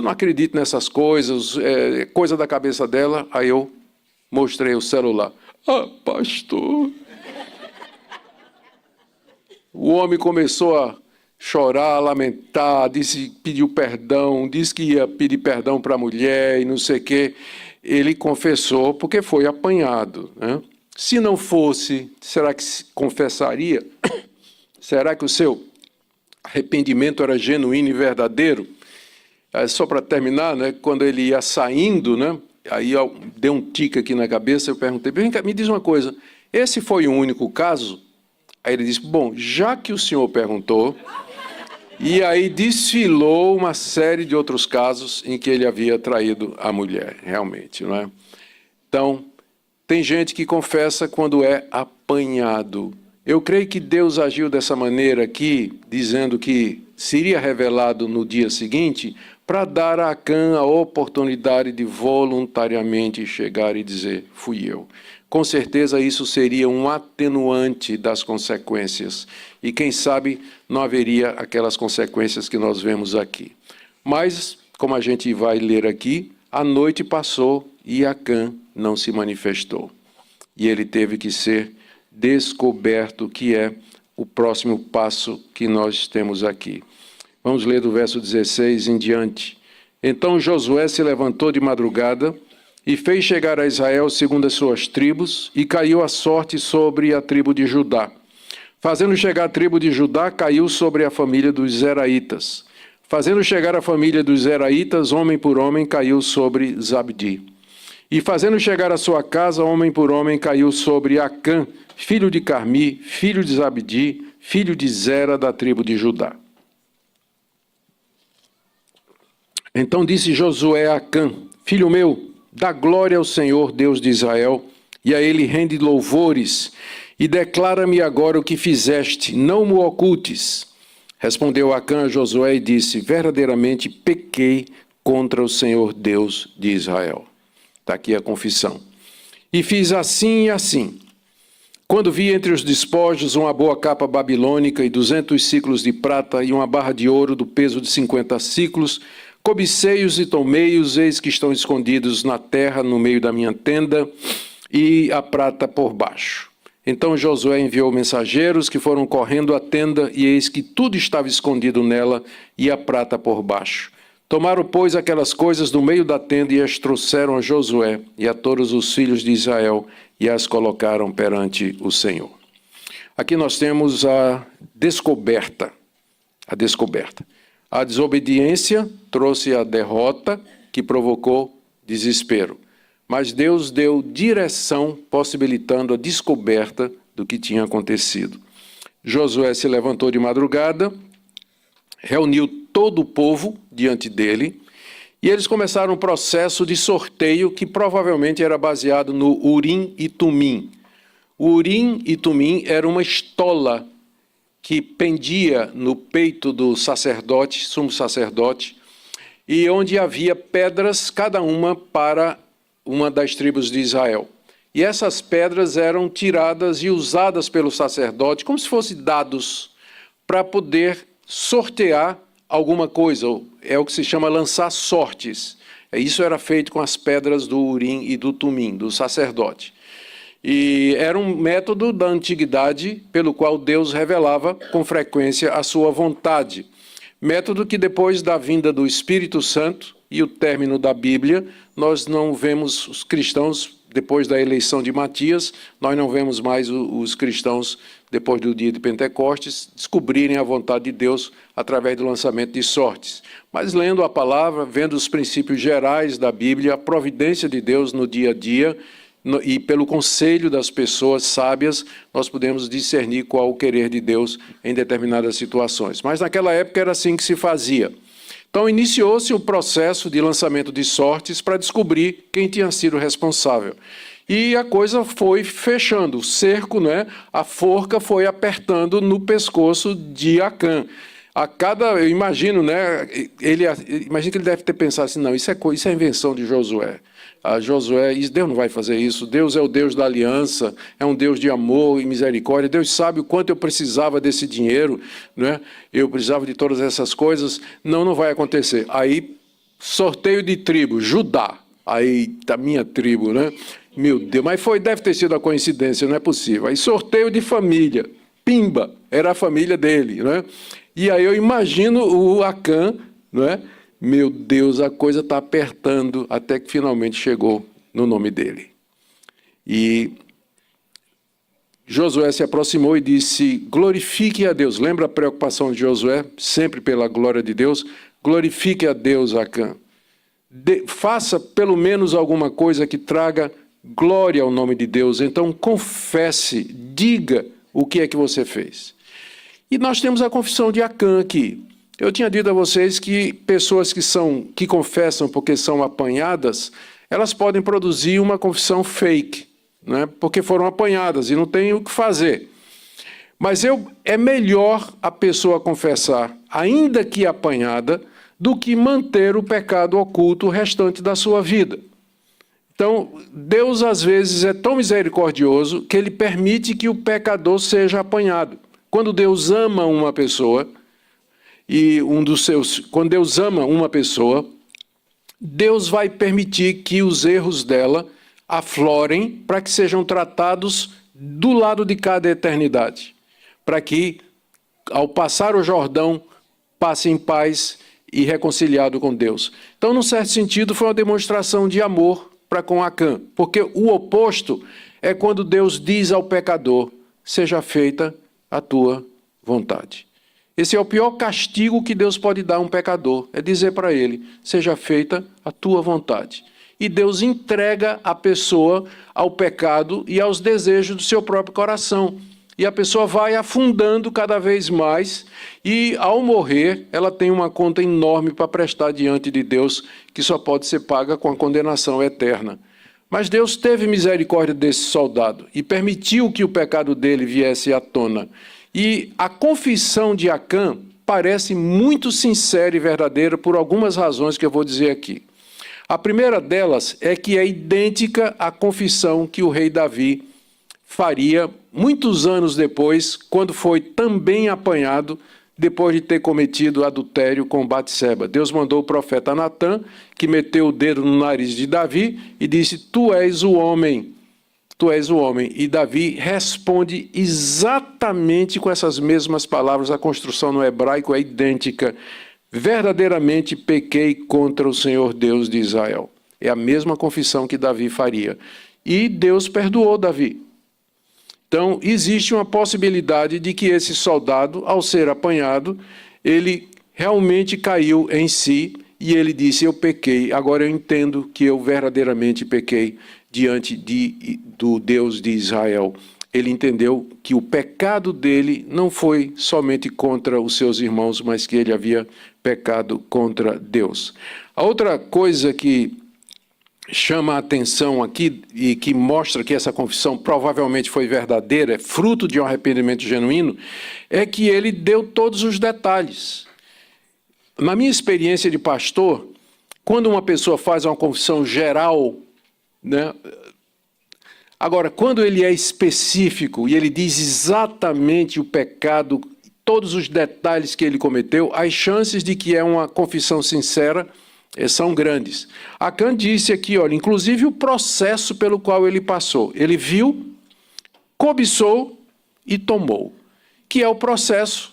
Speaker 1: não acredita nessas coisas, é coisa da cabeça dela. Aí eu mostrei o celular. Pastor. O homem começou a chorar, a lamentar, pediu perdão, disse que ia pedir perdão para a mulher e não sei o quê. Ele confessou porque foi apanhado, né? Se não fosse, será que se confessaria? Será que o seu arrependimento era genuíno e verdadeiro? Só para terminar, né, quando ele ia saindo, né, aí deu um tique aqui na cabeça, eu perguntei, vem cá, me diz uma coisa, esse foi o único caso? Aí ele disse, bom, já que o senhor perguntou, e aí desfilou uma série de outros casos em que ele havia traído a mulher, realmente, não é? Então, tem gente que confessa quando é apanhado. Eu creio que Deus agiu dessa maneira aqui, dizendo que seria revelado no dia seguinte, para dar a Acã a oportunidade de voluntariamente chegar e dizer, fui eu. Com certeza isso seria um atenuante das consequências. E quem sabe não haveria aquelas consequências que nós vemos aqui. Mas, como a gente vai ler aqui, a noite passou e Acã não se manifestou. E ele teve que ser descoberto, que é o próximo passo que nós temos aqui. Vamos ler do verso 16 em diante. Então Josué se levantou de madrugada e fez chegar a Israel segundo as suas tribos, e caiu a sorte sobre a tribo de Judá. Fazendo chegar a tribo de Judá, caiu sobre a família dos Zeraitas. Fazendo chegar a família dos Zeraitas, homem por homem, caiu sobre Zabdi. E fazendo chegar a sua casa, homem por homem, caiu sobre Acã, filho de Carmi, filho de Zabdi, filho de Zera, da tribo de Judá. Então disse Josué a Acã, filho meu, dá glória ao Senhor, Deus de Israel, e a ele rende louvores, e declara-me agora o que fizeste, não me ocultes. Respondeu Acã a Josué e disse, verdadeiramente pequei contra o Senhor Deus de Israel. Está aqui a confissão. E fiz assim e assim. Quando vi entre os despojos uma boa capa babilônica e 200 ciclos de prata e uma barra de ouro do peso de 50 ciclos, cobicei-os e tomei-os, eis que estão escondidos na terra no meio da minha tenda, e a prata por baixo. Então Josué enviou mensageiros que foram correndo à tenda, e eis que tudo estava escondido nela, e a prata por baixo. Tomaram, pois, aquelas coisas do meio da tenda e as trouxeram a Josué e a todos os filhos de Israel, e as colocaram perante o Senhor. Aqui nós temos a descoberta. A desobediência trouxe a derrota, que provocou desespero. Mas Deus deu direção, possibilitando a descoberta do que tinha acontecido. Josué se levantou de madrugada, reuniu todo o povo diante dele, e eles começaram um processo de sorteio que provavelmente era baseado no Urim e Tumim. O Urim e Tumim era uma estola que pendia no peito do sacerdote, sumo sacerdote, e onde havia pedras, cada uma para uma das tribos de Israel. E essas pedras eram tiradas e usadas pelo sacerdote como se fossem dados para poder sortear alguma coisa. É o que se chama lançar sortes. Isso era feito com as pedras do Urim e do Tumim, do sacerdote. E era um método da antiguidade pelo qual Deus revelava com frequência a sua vontade. Método que depois da vinda do Espírito Santo e o término da Bíblia, nós não vemos os cristãos, depois da eleição de Matias, nós não vemos mais os cristãos, depois do dia de Pentecostes, descobrirem a vontade de Deus através do lançamento de sortes. Mas lendo a palavra, vendo os princípios gerais da Bíblia, a providência de Deus no dia a dia, e pelo conselho das pessoas sábias, nós podemos discernir qual o querer de Deus em determinadas situações. Mas naquela época era assim que se fazia. Então iniciou-se um processo de lançamento de sortes para descobrir quem tinha sido responsável. E a coisa foi fechando, o cerco, a forca foi apertando no pescoço de Acã. Eu imagino, imagino que ele deve ter pensado assim, não, isso é invenção de Josué. Deus não vai fazer isso, Deus é o Deus da aliança, é um Deus de amor e misericórdia, Deus sabe o quanto eu precisava desse dinheiro, eu precisava de todas essas coisas, não vai acontecer. Aí, sorteio de tribo, Judá, aí da minha tribo, meu Deus, mas deve ter sido a coincidência, não é possível. Aí sorteio de família, Pimba, era a família dele, E aí eu imagino o Acã, Meu Deus, a coisa está apertando, até que finalmente chegou no nome dele. E Josué se aproximou e disse, glorifique a Deus. Lembra a preocupação de Josué? Sempre pela glória de Deus. Glorifique a Deus, Acã. Faça pelo menos alguma coisa que traga glória ao nome de Deus. Então confesse, diga o que é que você fez. E nós temos a confissão de Acã aqui. Eu tinha dito a vocês que pessoas que confessam porque são apanhadas, elas podem produzir uma confissão fake, porque foram apanhadas e não tem o que fazer. Mas é melhor a pessoa confessar, ainda que apanhada, do que manter o pecado oculto o restante da sua vida. Então, Deus às vezes é tão misericordioso que Ele permite que o pecador seja apanhado. Quando Deus ama uma pessoa, quando Deus ama uma pessoa, Deus vai permitir que os erros dela aflorem para que sejam tratados do lado de cá da eternidade. Para que, ao passar o Jordão, passe em paz e reconciliado com Deus. Então, num certo sentido, foi uma demonstração de amor para com Acã. Porque o oposto é quando Deus diz ao pecador, seja feita a tua vontade. Esse é o pior castigo que Deus pode dar a um pecador, é dizer para ele, seja feita a tua vontade. E Deus entrega a pessoa ao pecado e aos desejos do seu próprio coração. E a pessoa vai afundando cada vez mais e, ao morrer, ela tem uma conta enorme para prestar diante de Deus, que só pode ser paga com a condenação eterna. Mas Deus teve misericórdia desse soldado e permitiu que o pecado dele viesse à tona. E a confissão de Acã parece muito sincera e verdadeira por algumas razões que eu vou dizer aqui. A primeira delas é que é idêntica à confissão que o rei Davi faria muitos anos depois, quando foi também apanhado depois de ter cometido adultério com Batseba. Deus mandou o profeta Natã, que meteu o dedo no nariz de Davi e disse, tu és o homem. tu és o homem. E Davi responde exatamente com essas mesmas palavras. A construção no hebraico é idêntica. Verdadeiramente pequei contra o Senhor Deus de Israel. É a mesma confissão que Davi faria. E Deus perdoou Davi. Então, existe uma possibilidade de que esse soldado, ao ser apanhado, ele realmente caiu em si e ele disse, eu pequei, agora eu entendo que eu verdadeiramente pequei diante do Deus de Israel. Ele entendeu que o pecado dele não foi somente contra os seus irmãos, mas que ele havia pecado contra Deus. A outra coisa que chama a atenção aqui e que mostra que essa confissão provavelmente foi verdadeira, é fruto de um arrependimento genuíno, é que ele deu todos os detalhes. Na minha experiência de pastor, quando uma pessoa faz uma confissão geral, né? Agora, quando ele é específico e ele diz exatamente o pecado, todos os detalhes que ele cometeu, as chances de que é uma confissão sincera são grandes. Acã disse aqui, olha, inclusive o processo pelo qual ele passou. Ele viu, cobiçou e tomou, que é o processo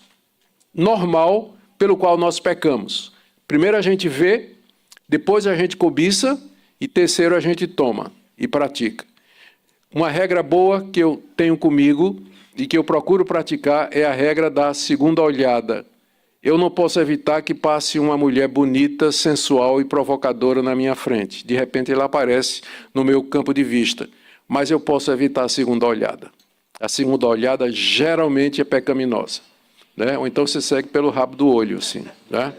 Speaker 1: normal pelo qual nós pecamos. Primeiro a gente vê, depois a gente cobiça e terceiro a gente toma e pratica. Uma regra boa que eu tenho comigo e que eu procuro praticar é a regra da segunda olhada. Eu não posso evitar que passe uma mulher bonita, sensual e provocadora na minha frente. De repente ela aparece no meu campo de vista, mas eu posso evitar a segunda olhada. A segunda olhada geralmente é pecaminosa, né? Ou então você segue pelo rabo do olho, assim, né?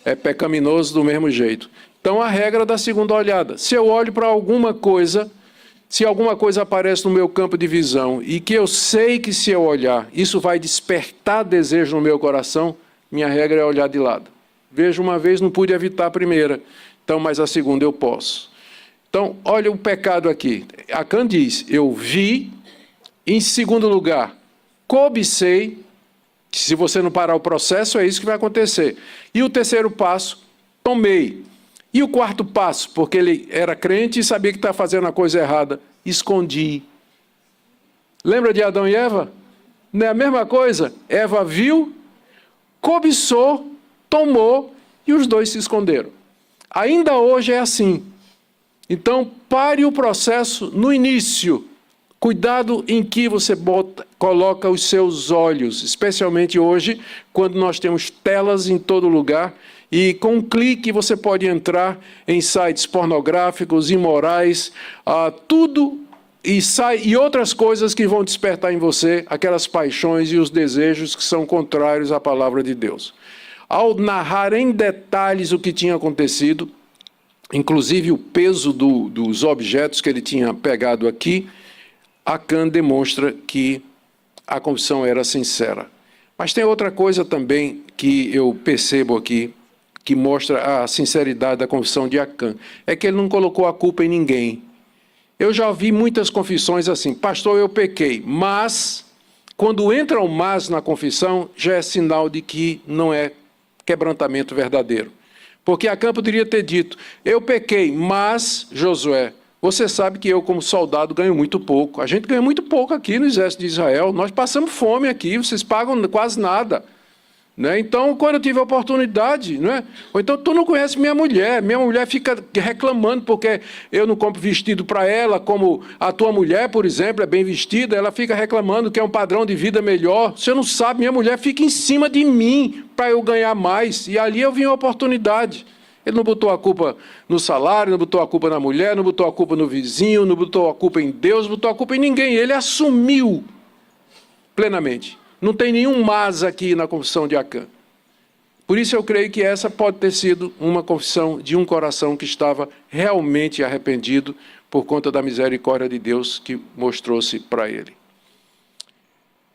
Speaker 1: É pecaminoso do mesmo jeito. Então, a regra da segunda olhada. Se eu olho para alguma coisa, se alguma coisa aparece no meu campo de visão e que eu sei que se eu olhar, isso vai despertar desejo no meu coração, minha regra é olhar de lado. Vejo uma vez, não pude evitar a primeira, então, mas a segunda eu posso. Então, olha o pecado aqui. Acã diz, eu vi, em segundo lugar, cobicei. Se você não parar o processo, é isso que vai acontecer. E o terceiro passo, tomei. E o quarto passo, porque ele era crente e sabia que estava fazendo a coisa errada, escondi. Lembra de Adão e Eva? Não é a mesma coisa? Eva viu, cobiçou, tomou e os dois se esconderam. Ainda hoje é assim. Então, pare o processo no início. Cuidado em que você coloca os seus olhos, especialmente hoje, quando nós temos telas em todo lugar, e com um clique você pode entrar em sites pornográficos, imorais, tudo, e outras coisas que vão despertar em você aquelas paixões e os desejos que são contrários à palavra de Deus. Ao narrar em detalhes o que tinha acontecido, inclusive o peso dos objetos que ele tinha pegado aqui, Acã demonstra que a confissão era sincera. Mas tem outra coisa também que eu percebo aqui, que mostra a sinceridade da confissão de Acã, é que ele não colocou a culpa em ninguém. Eu já vi muitas confissões assim, pastor, eu pequei, mas, quando entra o mas na confissão, já é sinal de que não é quebrantamento verdadeiro. Porque Acã poderia ter dito, eu pequei, mas, Josué, você sabe que eu, como soldado, ganho muito pouco. A gente ganha muito pouco aqui no Exército de Israel. Nós passamos fome aqui, vocês pagam quase nada. Né? Então, quando eu tive a oportunidade, né? Ou então, tu não conhece minha mulher fica reclamando porque eu não compro vestido para ela, como a tua mulher, por exemplo, é bem vestida, ela fica reclamando que é um padrão de vida melhor. Você não sabe, minha mulher fica em cima de mim para eu ganhar mais. E ali eu vi uma oportunidade. Ele não botou a culpa no salário, não botou a culpa na mulher, não botou a culpa no vizinho, não botou a culpa em Deus, não botou a culpa em ninguém. Ele assumiu plenamente. Não tem nenhum mas aqui na confissão de Acã. Por isso eu creio que essa pode ter sido uma confissão de um coração que estava realmente arrependido por conta da misericórdia de Deus que mostrou-se para ele.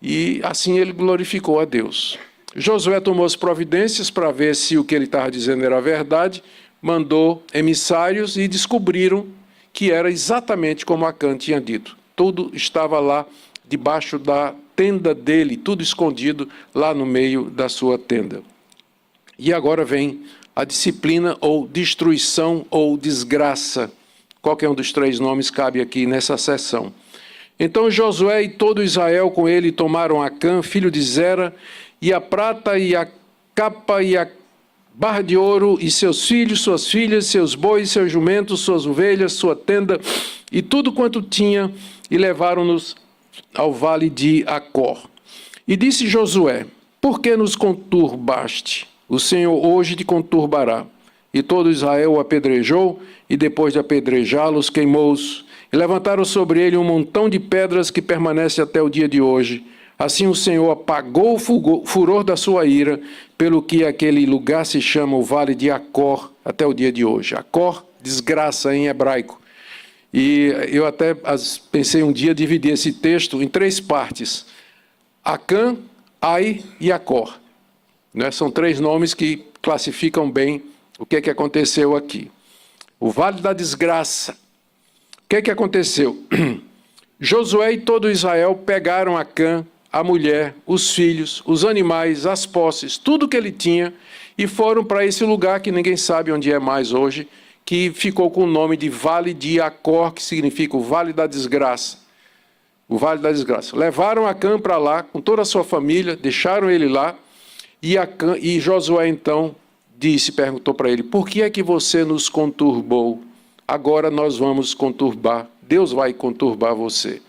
Speaker 1: E assim ele glorificou a Deus. Josué tomou as providências para ver se o que ele estava dizendo era verdade, mandou emissários e descobriram que era exatamente como Acã tinha dito. Tudo estava lá debaixo da tenda dele, tudo escondido lá no meio da sua tenda. E agora vem a disciplina ou destruição ou desgraça. Qualquer um dos três nomes cabe aqui nessa sessão. Então Josué e todo Israel com ele tomaram Acã, filho de Zera, e a prata e a capa e a barra de ouro, e seus filhos, suas filhas, seus bois, seus jumentos, suas ovelhas, sua tenda, e tudo quanto tinha, e levaram-nos ao vale de Acor. E disse Josué: por que nos conturbaste? O Senhor hoje te conturbará. E todo Israel o apedrejou, e depois de apedrejá-los, queimou-os. E levantaram sobre ele um montão de pedras que permanece até o dia de hoje. Assim o Senhor apagou o furor da sua ira, pelo que aquele lugar se chama o Vale de Acor até o dia de hoje. Acor, desgraça em hebraico. E eu até pensei um dia dividir esse texto em 3 partes. Acã, Ai e Acor. Né? São 3 nomes que classificam bem o que aconteceu aqui. O Vale da Desgraça. O que aconteceu? Josué e todo Israel pegaram Acã, a mulher, os filhos, os animais, as posses, tudo que ele tinha, e foram para esse lugar que ninguém sabe onde é mais hoje, que ficou com o nome de Vale de Acor, que significa o Vale da Desgraça. O Vale da Desgraça. Levaram Acã para lá, com toda a sua família, deixaram ele lá, e Josué então perguntou para ele: por que é que você nos conturbou? Agora nós vamos conturbar, Deus vai conturbar você.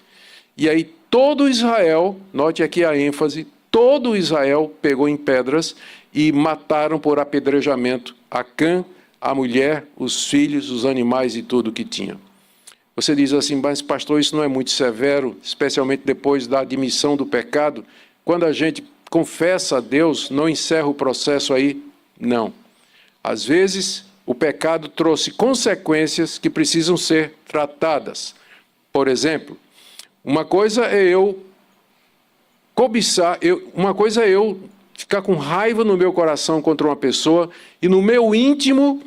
Speaker 1: E aí todo Israel, note aqui a ênfase, todo Israel pegou em pedras e mataram por apedrejamento Acã, a mulher, os filhos, os animais e tudo que tinha. Você diz assim: mas pastor, isso não é muito severo, especialmente depois da admissão do pecado? Quando a gente confessa a Deus, não encerra o processo aí? Não. Às vezes, o pecado trouxe consequências que precisam ser tratadas. Por exemplo, uma coisa é eu cobiçar, uma coisa é eu ficar com raiva no meu coração contra uma pessoa e no meu íntimo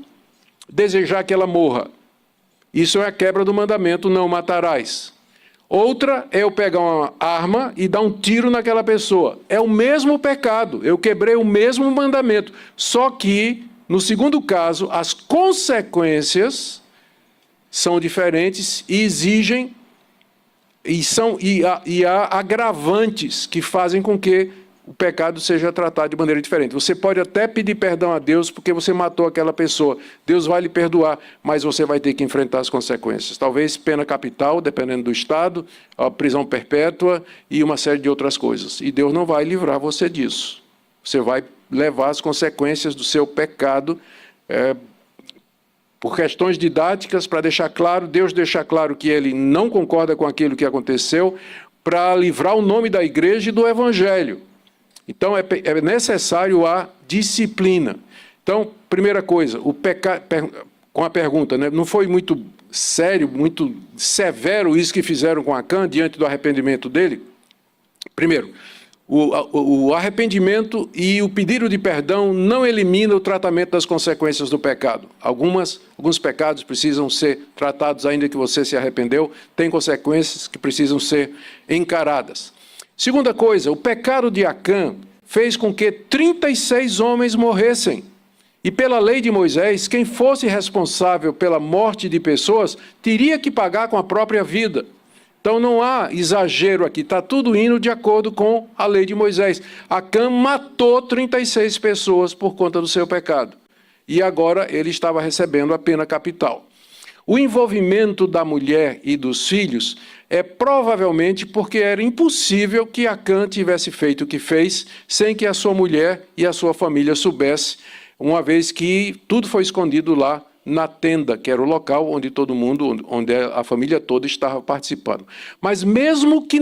Speaker 1: desejar que ela morra. Isso é a quebra do mandamento: não matarás. Outra é eu pegar uma arma e dar um tiro naquela pessoa. É o mesmo pecado, eu quebrei o mesmo mandamento, só que no segundo caso, as consequências são diferentes e exigem, e há agravantes que fazem com que o pecado seja tratado de maneira diferente. Você pode até pedir perdão a Deus porque você matou aquela pessoa. Deus vai lhe perdoar, mas você vai ter que enfrentar as consequências. Talvez pena capital, dependendo do estado, a prisão perpétua e uma série de outras coisas. E Deus não vai livrar você disso. Você vai levar as consequências do seu pecado, por questões didáticas, para deixar claro, Deus deixar claro que ele não concorda com aquilo que aconteceu, para livrar o nome da igreja e do evangelho. Então é necessário a disciplina. Então, primeira coisa, com a pergunta, né, não foi muito sério, muito severo isso que fizeram com Acã diante do arrependimento dele? Primeiro, o arrependimento e o pedido de perdão não elimina o tratamento das consequências do pecado. Alguns pecados precisam ser tratados ainda que você se arrependeu, tem consequências que precisam ser encaradas. Segunda coisa, o pecado de Acã fez com que 36 homens morressem. E pela lei de Moisés, quem fosse responsável pela morte de pessoas teria que pagar com a própria vida. Então não há exagero aqui, está tudo indo de acordo com a lei de Moisés. Acã matou 36 pessoas por conta do seu pecado. E agora ele estava recebendo a pena capital. O envolvimento da mulher e dos filhos é provavelmente porque era impossível que Acã tivesse feito o que fez sem que a sua mulher e a sua família soubessem, uma vez que tudo foi escondido lá na tenda, que era o local onde todo mundo, onde a família toda estava participando. Mas mesmo que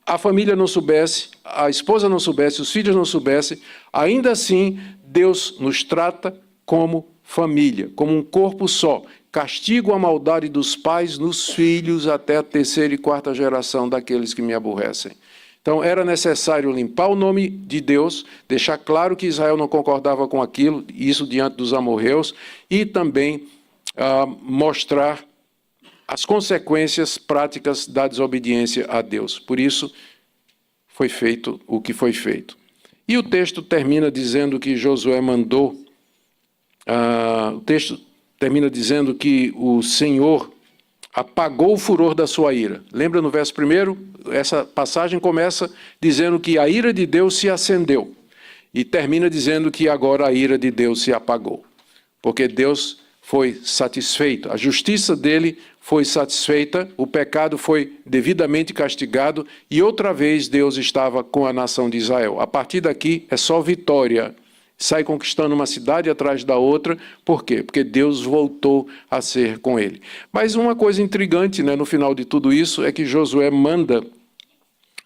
Speaker 1: a família não soubesse, a esposa não soubesse, os filhos não soubessem, ainda assim Deus nos trata como família, como um corpo só. Castigo a maldade dos pais nos filhos até a 3ª e 4ª geração daqueles que me aborrecem. Então, era necessário limpar o nome de Deus, deixar claro que Israel não concordava com aquilo, isso diante dos amorreus, e também mostrar as consequências práticas da desobediência a Deus. Por isso, foi feito o que foi feito. E o texto termina dizendo que Josué mandou, o texto termina dizendo que o Senhor apagou o furor da sua ira. Lembra no verso 1? Essa passagem começa dizendo que a ira de Deus se acendeu. E termina dizendo que agora a ira de Deus se apagou. Porque Deus foi satisfeito. A justiça dele foi satisfeita, o pecado foi devidamente castigado e outra vez Deus estava com a nação de Israel. A partir daqui é só vitória. Sai conquistando uma cidade atrás da outra. Por quê? Porque Deus voltou a ser com ele. Mas uma coisa intrigante, né, no final de tudo isso é que Josué manda,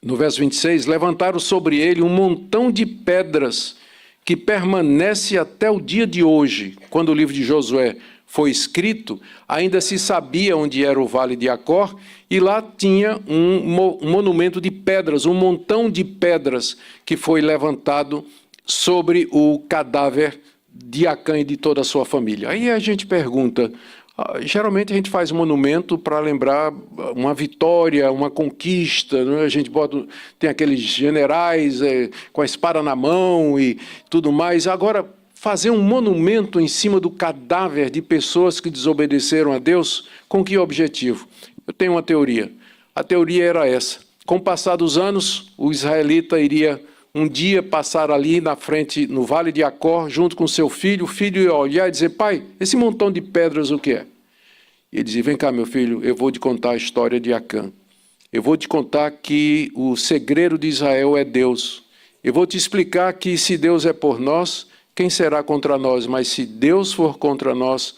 Speaker 1: no verso 26, levantaram sobre ele um montão de pedras que permanece até o dia de hoje. Quando o livro de Josué foi escrito, ainda se sabia onde era o Vale de Acor, e lá tinha um monumento de pedras, um montão de pedras que foi levantado sobre o cadáver de Acã e de toda a sua família. Aí a gente pergunta, geralmente a gente faz monumento para lembrar uma vitória, uma conquista, né? A gente tem aqueles generais com a espada na mão e tudo mais. Agora, fazer um monumento em cima do cadáver de pessoas que desobedeceram a Deus, com que objetivo? Eu tenho uma teoria. A teoria era essa. Com o passar dos anos, o israelita iria um dia passar ali na frente, no Vale de Acor, junto com seu filho. O filho ia olhar e dizer, pai, esse montão de pedras o que é? E ele dizia, vem cá, meu filho, eu vou te contar a história de Acã. Eu vou te contar que o segredo de Israel é Deus. Eu vou te explicar que se Deus é por nós, quem será contra nós? Mas se Deus for contra nós,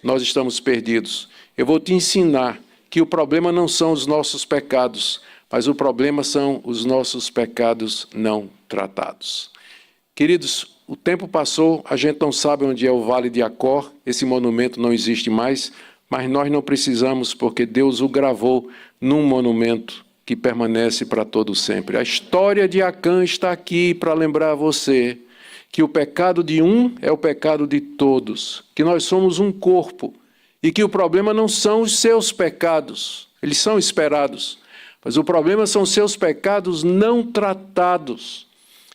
Speaker 1: nós estamos perdidos. Eu vou te ensinar que o problema não são os nossos pecados, mas o problema são os nossos pecados não tratados. Queridos, o tempo passou, a gente não sabe onde é o Vale de Acor, esse monumento não existe mais, mas nós não precisamos, porque Deus o gravou num monumento que permanece para todo sempre. A história de Acã está aqui para lembrar você que o pecado de um é o pecado de todos, que nós somos um corpo, e que o problema não são os seus pecados, eles são esperados, mas o problema são os seus pecados não tratados,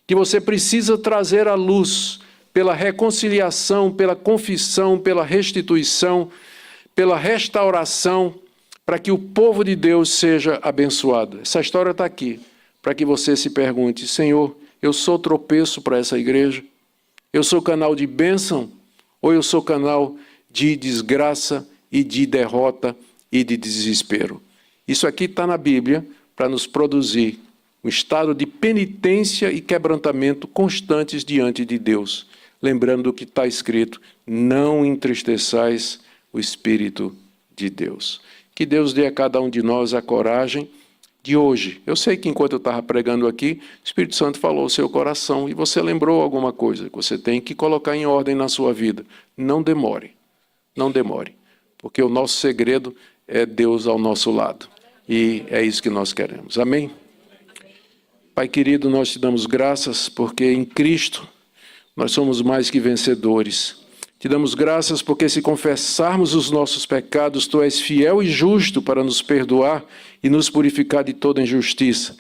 Speaker 1: que você precisa trazer à luz pela reconciliação, pela confissão, pela restituição, pela restauração, para que o povo de Deus seja abençoado. Essa história está aqui, para que você se pergunte, Senhor, eu sou tropeço para essa igreja? Eu sou canal de bênção? Ou eu sou canal de desgraça e de derrota e de desespero? Isso aqui está na Bíblia para nos produzir um estado de penitência e quebrantamento constantes diante de Deus. Lembrando do que está escrito, não entristeçais o Espírito de Deus. Que Deus dê a cada um de nós a coragem de hoje. Eu sei que enquanto eu estava pregando aqui, o Espírito Santo falou ao seu coração e você lembrou alguma coisa que você tem que colocar em ordem na sua vida. Não demore, não demore, porque o nosso segredo é Deus ao nosso lado. E é isso que nós queremos. Amém? Pai querido, nós te damos graças porque em Cristo nós somos mais que vencedores. Te damos graças porque se confessarmos os nossos pecados, Tu és fiel e justo para nos perdoar e nos purificar de toda injustiça.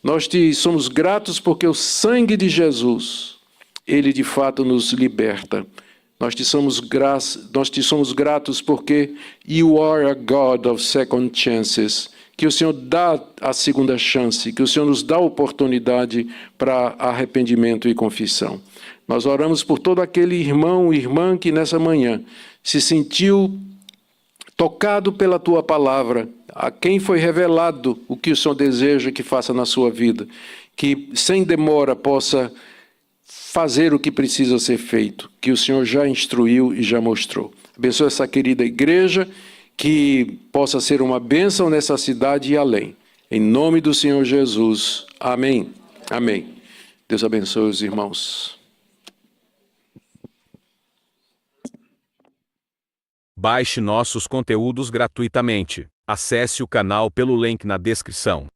Speaker 1: Nós te somos gratos porque o sangue de Jesus, Ele de fato nos liberta. Nós te somos gratos porque You are a God of second chances, que o Senhor dá a segunda chance, que o Senhor nos dá a oportunidade para arrependimento e confissão. Nós oramos por todo aquele irmão e irmã que nessa manhã se sentiu tocado pela Tua palavra, a quem foi revelado o que o Senhor deseja que faça na sua vida, que sem demora possa fazer o que precisa ser feito, que o Senhor já instruiu e já mostrou. Abençoe essa querida igreja, que possa ser uma bênção nessa cidade e além. Em nome do Senhor Jesus. Amém. Amém. Deus abençoe os irmãos.
Speaker 2: Baixe nossos conteúdos gratuitamente. Acesse o canal pelo link na descrição.